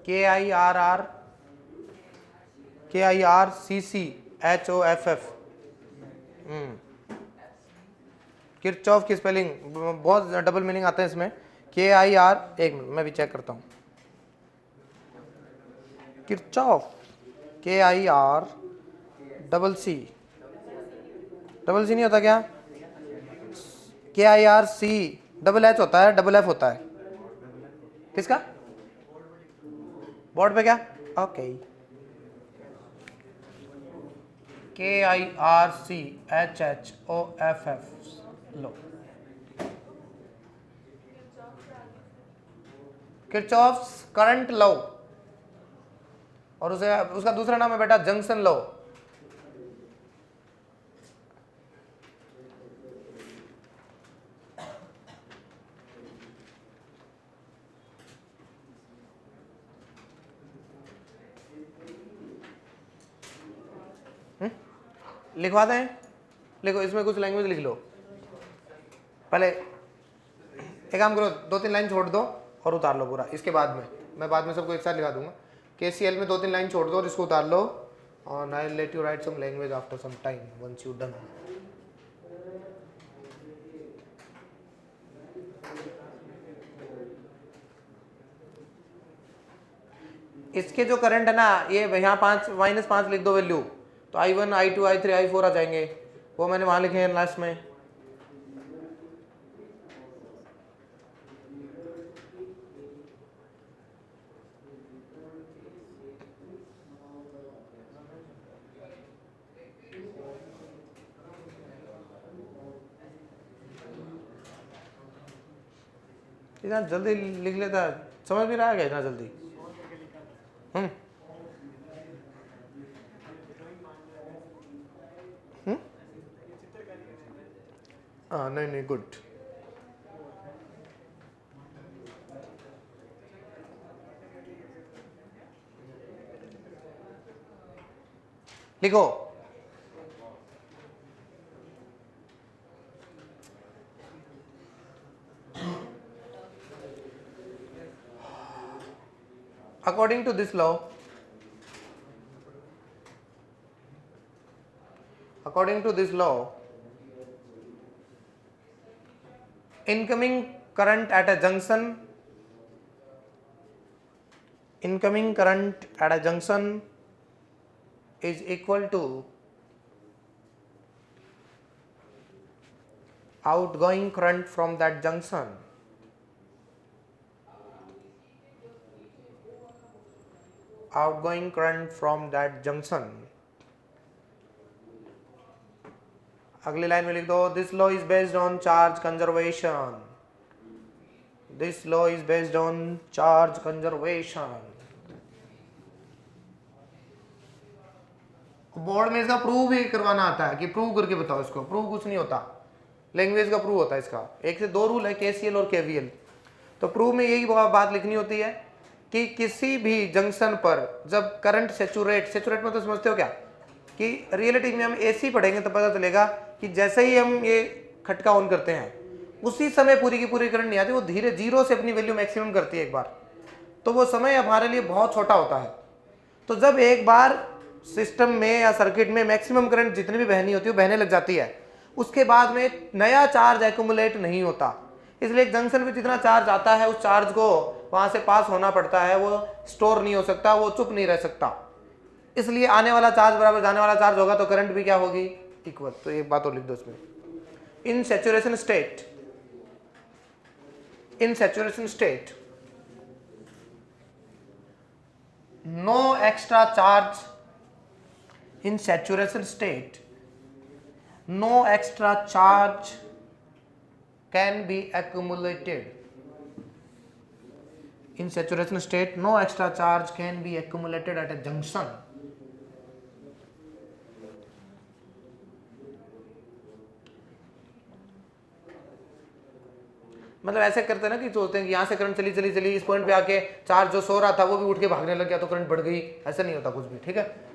KIRCCHOFF। किरचॉफ की स्पेलिंग बहुत डबल मीनिंग आते हैं इसमें। KIR, एक मिनट मैं भी चेक करता हूँ। किरचॉफ, KIR डबल सी नहीं होता क्या? KIRC डबल H होता है, डबल F होता है। किसका? बोर्ड पे क्या? ओके। KIRCHHOFF लो। किरचॉफ्स करंट लॉ, और उसे उसका दूसरा नाम है बेटा जंक्शन लॉ। लिखवा दें? लिखो, इसमें कुछ लैंग्वेज लिख लो। पहले एक काम करो, 2-3 लाइन छोड़ दो और उतार लो पूरा। इसके बाद में मैं बाद में सबको एक साथ लिखा दूंगा। KCL में 2-3 लाइन छोड़ दो और इसको उतार लो। और I let you write some language after some time once you done. इसके जो करंट है ना, ये यहाँ -5 लिख दो वैल्यू, तो I1 I2 I3 I4 आ जाएंगे। वो मैंने वहां लिखे हैं लास्ट में। इतना जल्दी लिख लेता, समझ भी रहा है क्या इतना जल्दी? हाँ, नहीं गुड। लिखो According to this law, incoming current at a junction is equal to outgoing current from that junction अगली लाइन में लिख दो, this law is based on charge conservation. Board में इसका प्रूव भी करवाना आता है कि प्रूव करके बताओ इसको। प्रूव कुछ नहीं होता, लैंग्वेज का प्रूव होता है इसका। 1 से 2 रूल है, केसीएल और केवीएल। तो प्रूव में यही बात लिखनी होती है कि किसी भी जंक्शन पर जब करंट सेचुरेट में तो समझते हो क्या कि रियलिटी में हम एसी पढ़ेंगे तो पता चलेगा कि जैसे ही हम ये खटका ऑन करते हैं उसी समय पूरी की पूरी करंट नहीं आती, वो धीरे 0 से अपनी वैल्यू मैक्सिमम करती है एक बार। तो वो समय हमारे लिए बहुत छोटा होता है। तो जब एक बार सिस्टम में या सर्किट में मैक्सिमम करंट जितनी भी बहनी होती है वो बहने लग जाती है, उसके बाद में नया चार्ज एक्यूमुलेट नहीं होता। इसलिए एक जंक्शन पे जितना चार्ज आता है उस चार्ज को वहां से पास होना पड़ता है, वो स्टोर नहीं हो सकता, वो चुप नहीं रह सकता। इसलिए आने वाला चार्ज बराबर जाने वाला चार्ज होगा, तो करंट भी क्या होगी, इक्वल। तो एक बात और लिख दो इसमें, in saturation state no extra charge, in saturation state no extra charge can be accumulated at a junction। मतलब ऐसे करते हैं ना कि सोचते हैं कि यहां से करंट चली इस पॉइंट पे आके चार्ज जो सो रहा था वो भी उठ के भागने लग गया तो करंट बढ़ गई। ऐसा नहीं होता कुछ भी, ठीक है।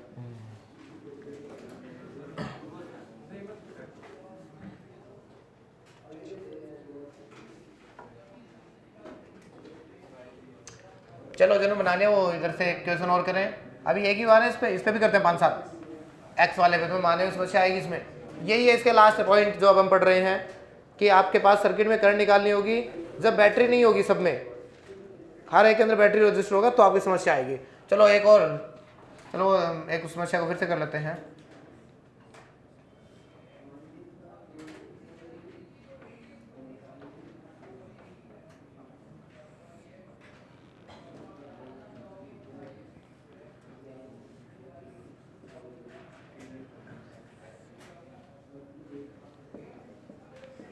चलो जिन्होंने बनाने वो इधर से क्वेश्चन और करें। अभी एक ही बार है, इस पे भी करते हैं 5-7 एक्स वाले पे, तो माने समस्या आएगी इसमें। यही है इसके लास्ट पॉइंट जो अब हम पढ़ रहे हैं कि आपके पास सर्किट में करंट निकालनी होगी जब बैटरी नहीं होगी, सब में हर एक के अंदर बैटरी रजिस्टर होगा तो आपकी समस्या आएगी। चलो एक समस्या को फिर से कर लेते हैं।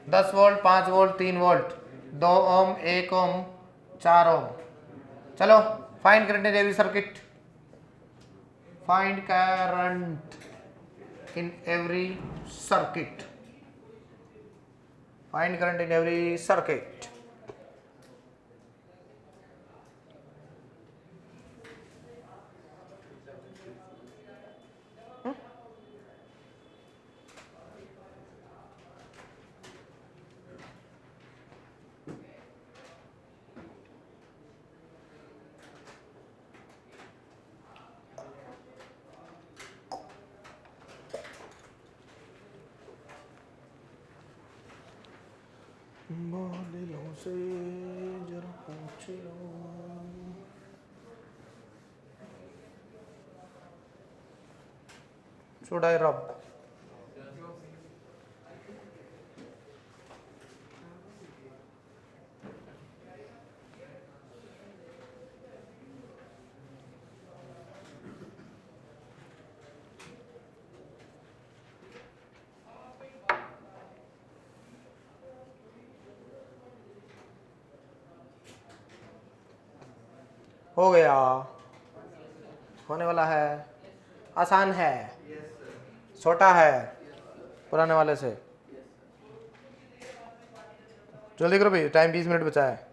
दस वोल्ट, 5 वोल्ट, 3 वोल्ट, 2 ओम, 1 ओम, 4 ओम। चलो find current in every circuit, find current in every circuit, find current in every circuit. बादलों से जरा पूछ लो, should I rub? हो गया, होने वाला है, आसान है, छोटा है पुराने वाले से। जल्दी करो भाई, टाइम 20 मिनट बचा है।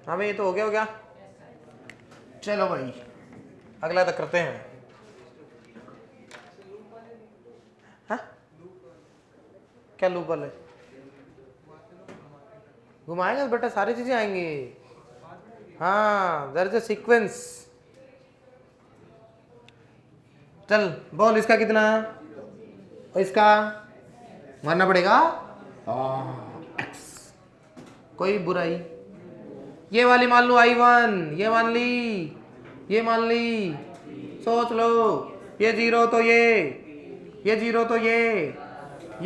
हाँ भाई, ये तो हो गया। चलो भाई अगला तक करते हैं। हाँ क्या लूप वाले घुमाएंगे तो बेटा सारी चीजें आएंगी। हाँ देयर इज अ सीक्वेंस। चल बोल इसका कितना और इसका मानना पड़ेगा एक्स। कोई बुराई। ये वाली मान लो I1, ये मान ली, सोच लो। ये जीरो तो ये जीरो तो ये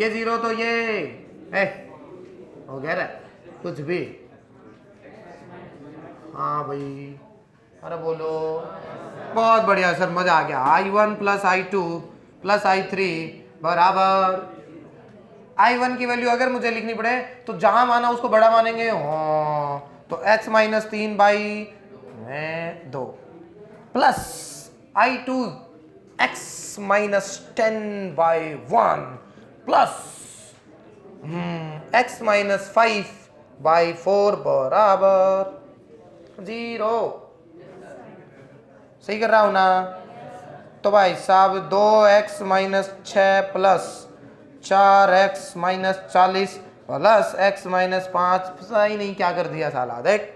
जीरो तो ये हो गया रे कुछ भी। हाँ भाई अरे बोलो। बहुत बढ़िया सर, मजा आ गया। I1 plus I2 plus I3 बराबर I1 की वैल्यू अगर मुझे लिखनी पड़े तो जहां माना उसको बड़ा मानेंगे। तो x minus 3/2 plus I2 x minus 10/1 plus x minus 5/4 बराबर 0। सही कर रहा हूं ना? तो भाई साहब 2x minus 6 plus 4x minus 40 plus x minus 5। सही नहीं क्या कर दिया साला, देख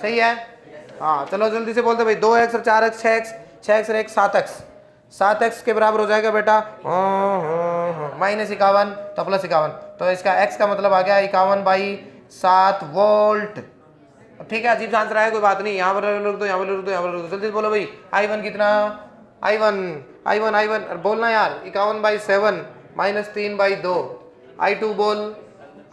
सही है। हाँ चलो जल्दी से बोलते भाई। 2x और 4x 6x, 6x और 1 7x, 7x के बराबर हो जाएगा बेटा माइनस 51 तो प्लस 51। तो इसका x का मतलब आ गया 51/7 वोल्ट। ठीक है, अजीब सा आंसर आया, कोई बात नहीं। यहाँ पर लिख दो, यहाँ पर लिख दो, यहाँ पर लिख दो। जल्दी बोलो भाई। I1 कितना? I1 बोलना यार। 51/7 माइनस 3/2। I2 बोल।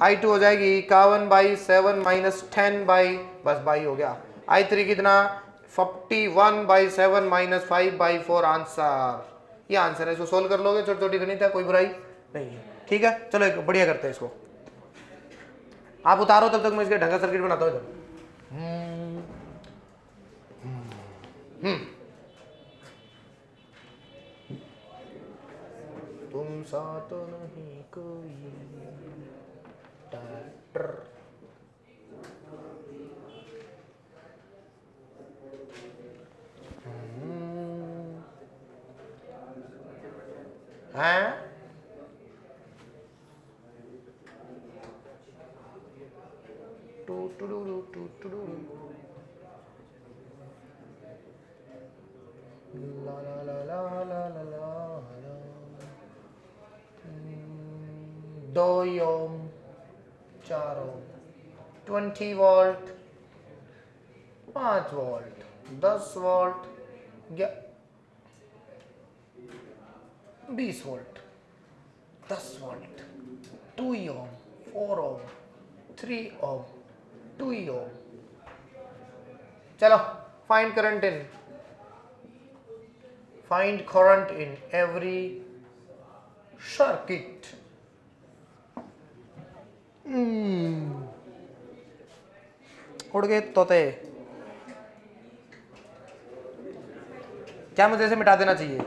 I2 हो जाएगी 51/7 माइनस 10 बस बाई हो गया। I3 कितना? 41/7 माइनस 5/4 आंसर। ये आंसर है, इसको सोल्व कर लोगे। छोटी छोटी गणित है, कोई बुराई नहीं है। ठीक है चलो एक बढ़िया करते हैं इसको। आप उतारो तब तक मैं इसके ढंग का सर्किट बनाता हूँ इधर। तुम सा तो नहीं कोई ट्रैक्टर। हैं टू टू टू टू टू टू ला ला ला ला ला ला ला। 2 ohm 4 ohm 20 volt 5 volt 10 volt 20 volt 10 volt 2 ohm 4 ohm 3 ohm 2 ohm. चलो find current in every circuit. उड़ गए तोते। क्या मुझे इसे मिटा देना चाहिए?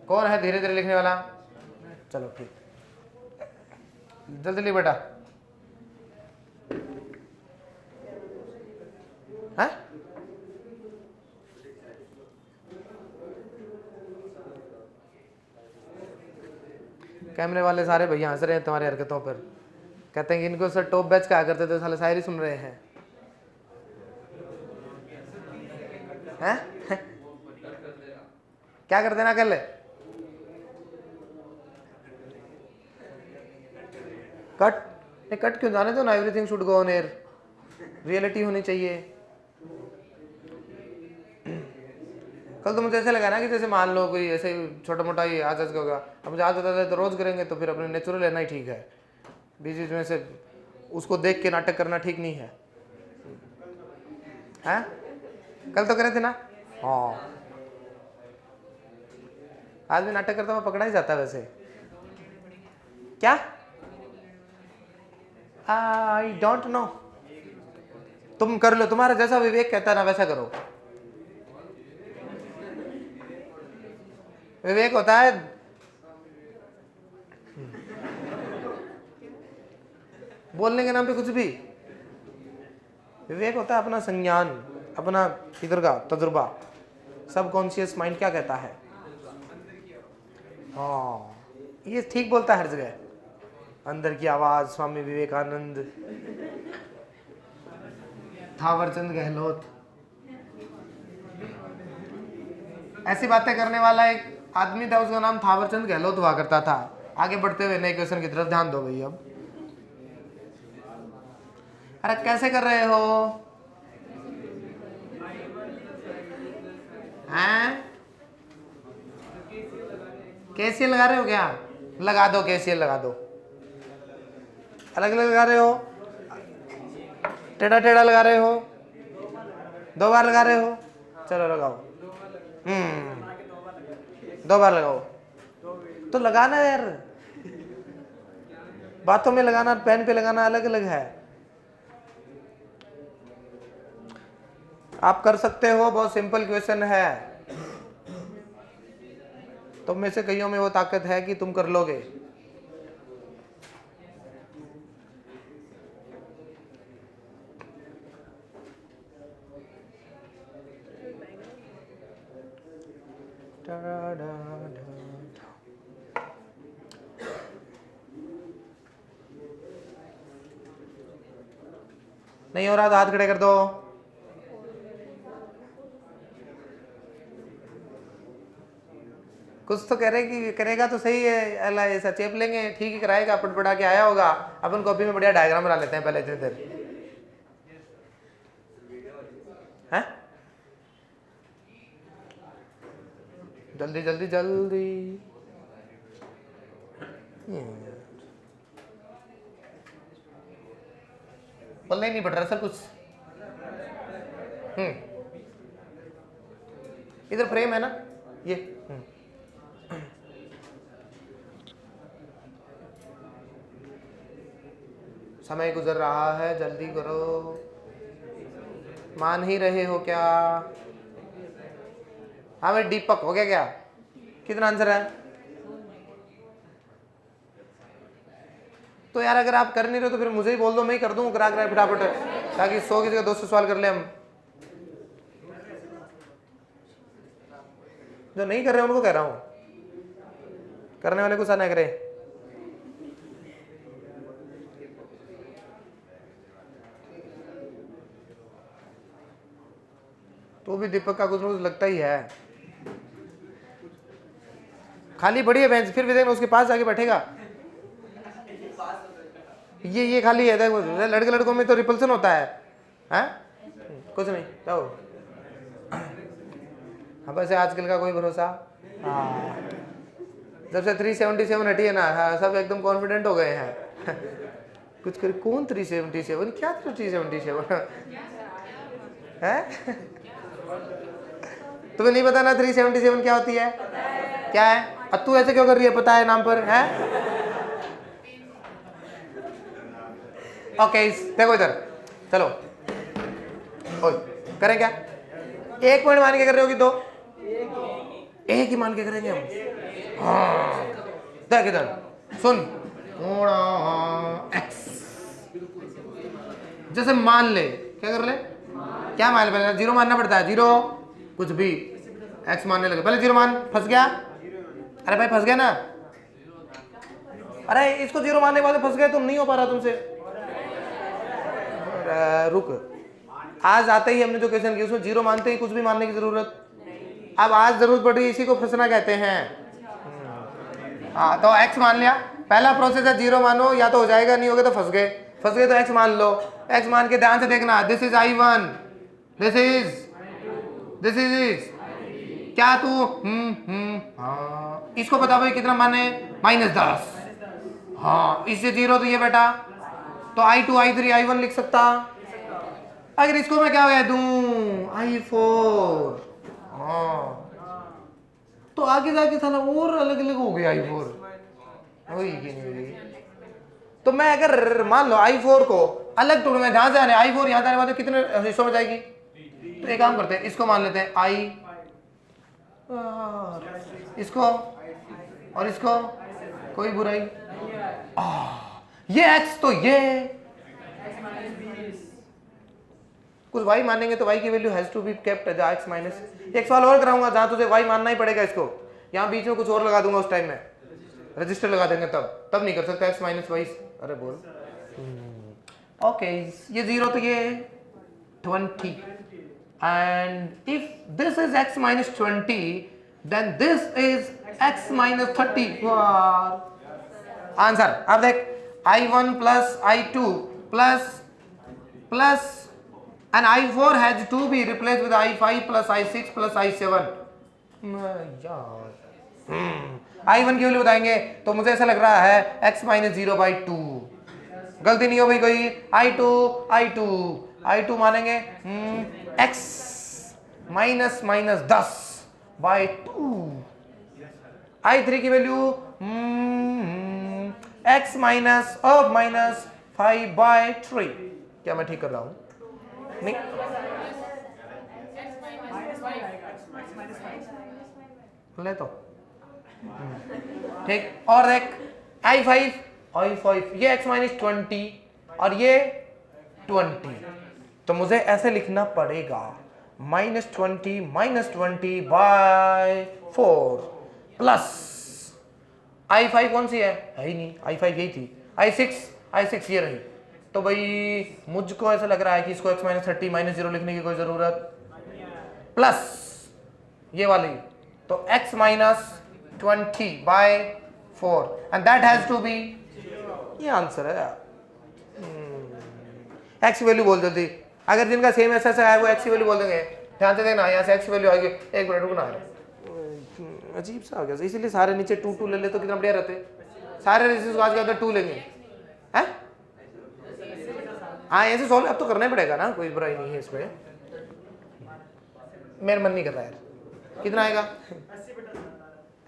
कौन है धीरे धीरे लिखने वाला? चलो ठीक, जल्दी लिख बेटा। है कैमरे वाले सारे भैया हंस रहे हैं तुम्हारी हरकतों पर। कहते हैं कि इनको सर टॉप बैच कहा करते थे, साले शायरी सुन रहे हैं। हैं क्या करते ना कर ले। कट क्यों जाने दो ना। Everything should go on air. Reality होनी चाहिए। कल तो मुझे ऐसा लगा ना कि जैसे मान लो कोई ऐसे छोटा मोटा ही आज का होगा। अब मुझे आज बताते तो रोज करेंगे, तो फिर अपने नेचुरल लेना ही ठीक है। बीच बीच में से उसको देख के नाटक करना ठीक नहीं है। हैं कल तो करे थे ना। हाँ आज भी नाटक करता मैं पकड़ा ही जाता वैसे। क्या? I don't know. तुम कर लो, तुम्हारा जैसा विवेक कहता है ना वैसा करो। विवेक होता है बोलने के नाम पे कुछ भी। विवेक होता है अपना संज्ञान, अपना इधर का तजुर्बा। सबकॉन्शियस माइंड क्या कहता है? हाँ, ये ठीक बोलता है हर जगह। अंदर की आवाज, स्वामी विवेकानंद, थावरचंद गहलोत, ऐसी बातें करने वाला एक आदमी था, उसका नाम थावरचंद गहलोत हुआ करता था। आगे बढ़ते हुए नए क्वेश्चन की तरफ ध्यान दो भाई। अब अरे कैसे कर रहे हो? हैं? केसीएल लगा रहे हो क्या? लगा दो, केसीएल लगा दो। अलग अलग लगा रहे हो, टेढ़ा टेढ़ा लगा रहे हो, 2 बार लगा रहे हो, चलो लगाओ। 2 बार लगाओ तो लगाना यार, बातों में लगाना, पेन पे लगाना अलग अलग है। आप कर सकते हो, बहुत सिंपल क्वेश्चन है। तुम में से कईयों में वो ताकत है कि तुम कर लोगे। नहीं हो रहा तो हाथ खड़े कर दो। कुछ तो करेगा तो सही है। अल्लाह ऐसा चेप लेंगे, ठीक ही कराएगा, पढ़ के आया होगा। अपन कॉपी में बढ़िया डायग्राम बना लेते हैं पहले इतनी देर। हैं? जल्दी जल्दी जल्दी। पल्ले नहीं पड़ रहा सर कुछ। इधर फ्रेम है ना ये। समय गुजर रहा है, जल्दी करो। मान ही रहे हो क्या? हाँ भाई, दीपक हो गया क्या? कितना आंसर है? तो यार अगर आप कर नहीं रहे तो फिर मुझे ही बोल दो, मैं ही कर दूं करा फटाफट, ताकि 100 की जगह 200 सवाल कर ले हम। जो नहीं कर रहे उनको कह रहा हूं, करने वाले को ना करे। तो भी दीपक का कुछ ना कुछ लगता ही है। खाली बड़ी है बेंच, फिर भी देखना उसके पास जाके बैठेगा। ये खाली है, देखो लड़के लड़कों में तो रिपल्सन होता है। हैं? कुछ नहीं, जाओ। हाँ बस आजकल का कोई भरोसा। हाँ, जब से 377 हटी है ना, हाँ, सब एकदम कॉन्फिडेंट हो गए हैं। कुछ कर कौन 377? क्या 377 है? तुम्हें नहीं पता ना 377 क्या होती है? क्या है? अब तू ऐसे क्यों कर रही है? पता है नाम पर है? ओके, देखो इधर, चलो करें क्या? 1 पॉइंट मान के कर रहे हो कि 2? 1 ही मान के करेंगे हम। हाँ, देख इधर सुन, x जैसे मान ले, क्या कर ले? क्या मान ले? 0 मानना पड़ता है। 0 कुछ भी, x मानने लगे, पहले 0 मान, फंस गया। अरे भाई फंस गया ना। अरे इसको 0 मानने के बाद फंस गए तुम, नहीं हो पा रहा तुमसे। रुक, आज आते ही हमने जो क्वेश्चन किया उसमें 0 मानते ही कुछ भी मानने की जरूरत। अब आज जरूरत पड़ रही है, इसी को फंसना कहते हैं। हाँ तो x मान लिया, पहला प्रोसेस है 0 मानो, या तो हो जाएगा, नहीं हो गया तो फंस गए तो x मान लो। x मान के ध्यान से देखना, this is I1, this is क्या तू हाँ, इसको बता भाई कितना माने? -10। हाँ, इससे 0 तो ये बेटा, तो I2 I3 I1 लिख सकता। अगर इसको मैं क्या कह दूं? I4। हाँ, तो आगे जाके साला और अलग अलग हो गया I4। वही कि नहीं? तो मैं अगर मान लो I4 को अलग टूर में जहां से आने, I4 यहां जाने वाले कितने हिस्सों में जाएगी? तो एक काम करते हैं, इसको मान लेते हैं इसको और इसको कोई बुराई। ये x तो ये कुछ y मानेंगे तो y की value has to be kept as x minus. एक सवाल और कराऊंगा जहां तुझे y मानना ही पड़ेगा इसको, यहां बीच में कुछ और लगा दूंगा, उस टाइम में रजिस्टर लगा देंगे, तब नहीं कर सकता x माइनस वाई। अरे बोल ओके ये 0 तो ये 20 and if this is x minus 20 then this is x minus 30। Answer अब देख i1 plus i2 plus and i4 has to be replaced with i5 plus i6 plus i7। i1 की value बताएंगे तो मुझे ऐसा लग रहा है x माइनस 0/2। गलती नहीं हो भाई कोई। i2 मानेंगे x माइनस 10/2। i3 की वैल्यू x माइनस 5/3। क्या मैं ठीक कर रहा हूं? नहीं ले तो ठीक। और देख i5 ये x माइनस 20 और ये 20, तो मुझे ऐसे लिखना पड़ेगा -20/4 प्लस i5 कौन सी है ही नहीं, i5 यही थी, i6 ये रही। तो भाई मुझको ऐसा लग रहा है कि इसको x माइनस 30 माइनस 0 लिखने की कोई जरूरत, प्लस ये वाली तो x minus 20/4 and that has to be, ये आंसर है। x की वैल्यू बोल जल्दी, अगर जिनका सेम ऐसा है वो x की वैल्यू बोल देंगे। ध्यान से देखना यहाँ से x की वैल्यू आएगी, एक मिनट रुकना है, अजीब सा हो गया, इसीलिए सारे नीचे 2 ले ले तो कितना बढ़िया रहते। सारे रेसिस को आज के अंदर 2 लेंगे हैं। हाँ ऐसे सॉल्व अब तो करना ही पड़ेगा ना, कोई बुराई नहीं है इसमें। मेरा मन नहीं कर रहा यार, कितना आएगा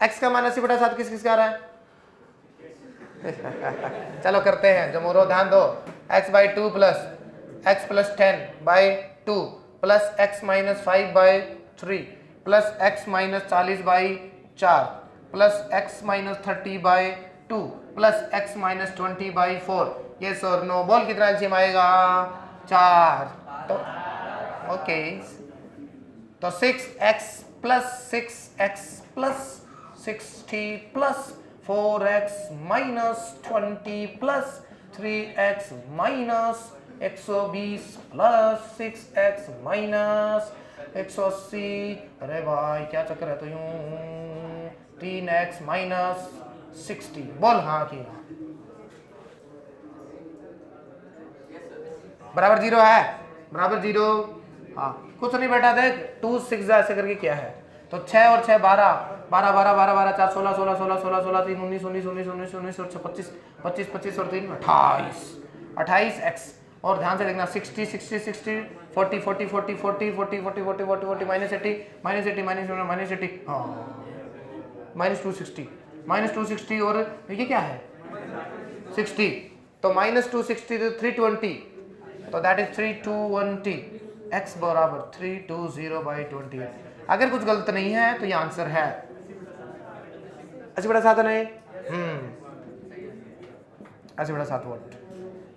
x का मान 80/7 किस किस का आ रहा है? चलो करते हैं जमोरो, ध्यान दो। x/2 plus x plus 10/2 plus x minus 5/3 plus x minus 40/4 plus x minus 30/2 plus x minus 20/4। ये सर नो बोल कितना एलसीएम आएगा? 4। तो ओके तो 6x plus 60 plus 4x minus 20 plus 3x minus 120 plus 6x minus 180। अरे भाई क्या चक्कर है तो यूं 3x माइनस 60। बोल हाँ कि बराबर 0 है, बराबर 0। हाँ कुछ नहीं बेटा, देख 2 6 ऐसे करके क्या है, तो 6 और 6 12 12 12 12 12 4 16 16 16 16 16 3 19 19 19 19 19 और 25 25 25 और 3 28 x। और ध्यान से देखना 60 60 60 40 40 40 40 40 40 40 40 40 माइनस 80 माइनस 80 माइनस 80 हाँ -260 और ये क्या है 60, तो -260 तो 320, तो दैट इज 320। x बराबर 320/28। अगर कुछ गलत नहीं है तो ये आंसर है। 80/7 नहीं 80/7 वोल्ट।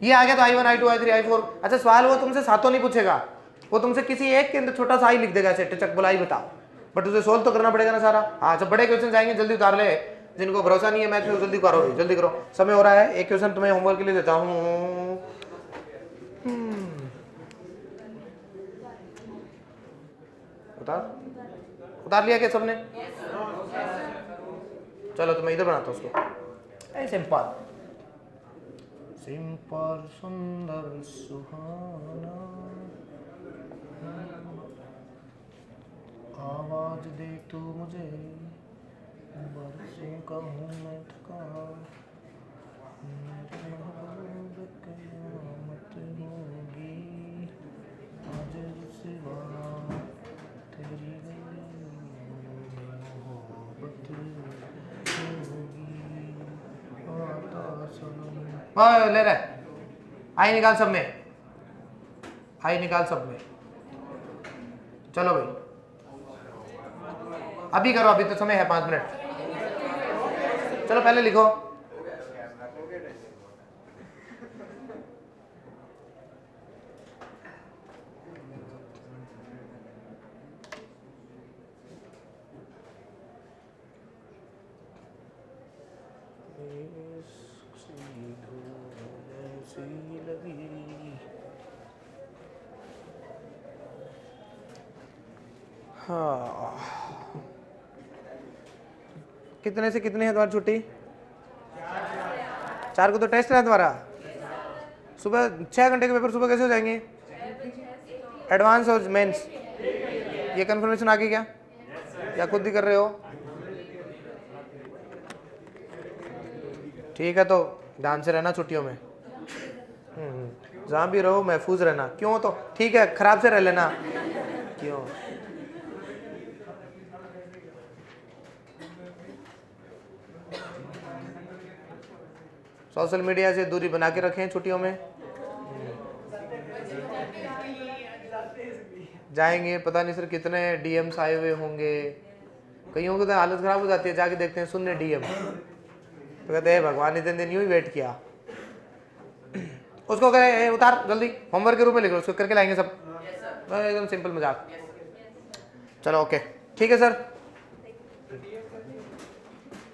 ये आ गया तो i1 i2 i3 i4। अच्छा सवाल वो तुमसे सातों नहीं पूछेगा, वो तुमसे किसी एक के अंदर छोटा सा ही लिख देगा, ऐसे टिचक बोला ही बता, बट उसे सोल्व तो करना पड़ेगा ना सारा। हाँ जब बड़े क्वेश्चन आएंगे जल्दी उतार ले, जिनको भरोसा नहीं है मैथ में जल्दी करो, जल्दी करो, समय हो रहा है। एक क्वेश्चन तुम्हें होमवर्क के लिए देता हूँ। उतार लिया क्या सबने? चलो तो मैं इधर बनाता हूँ उसको। सिंपल सिंपल सुंदर सुहाना आवाज दे तू मुझे, बरसों का हूँ मैं थका, मेरी मोहब्बत क़यामत होगी आज सिवा तेरी मोहब्बत होगी आता सनम। ले रहे आई निकाल सब में, आई निकाल सब में। चलो भाई अभी करो, अभी तो समय है 5 मिनट। चलो पहले लिखो। हाँ, कितने से कितने है तुम्हारी छुट्टी? 4 को तो टेस्ट है तुम्हारा। सुबह 6 घंटे के पेपर सुबह कैसे हो जाएंगे? एडवांस और मेंस, ये कंफर्मेशन आ गई क्या, या खुद ही कर रहे हो? ठीक है, तो ध्यान से रहना छुट्टियों में। जहाँ भी रहो महफूज रहना। क्यों? तो ठीक है, खराब से रह लेना। क्यों? सोशल मीडिया से दूरी बना के रखें छुट्टियों में। जाएंगे, पता नहीं सर कितने डीएम्स आए हुए होंगे, कईयों की तो हालत खराब हो जाती है, जाके देखते हैं सुनने डीएम, तो कहते हैं भगवान इतने दिन यूं ही वेट किया। उसको कहे उतार जल्दी, होमवर्क के रूप में लिखो, उसको करके लाएंगे सब। एकदम सिंपल मजाक। चलो ओके, ठीक है सर।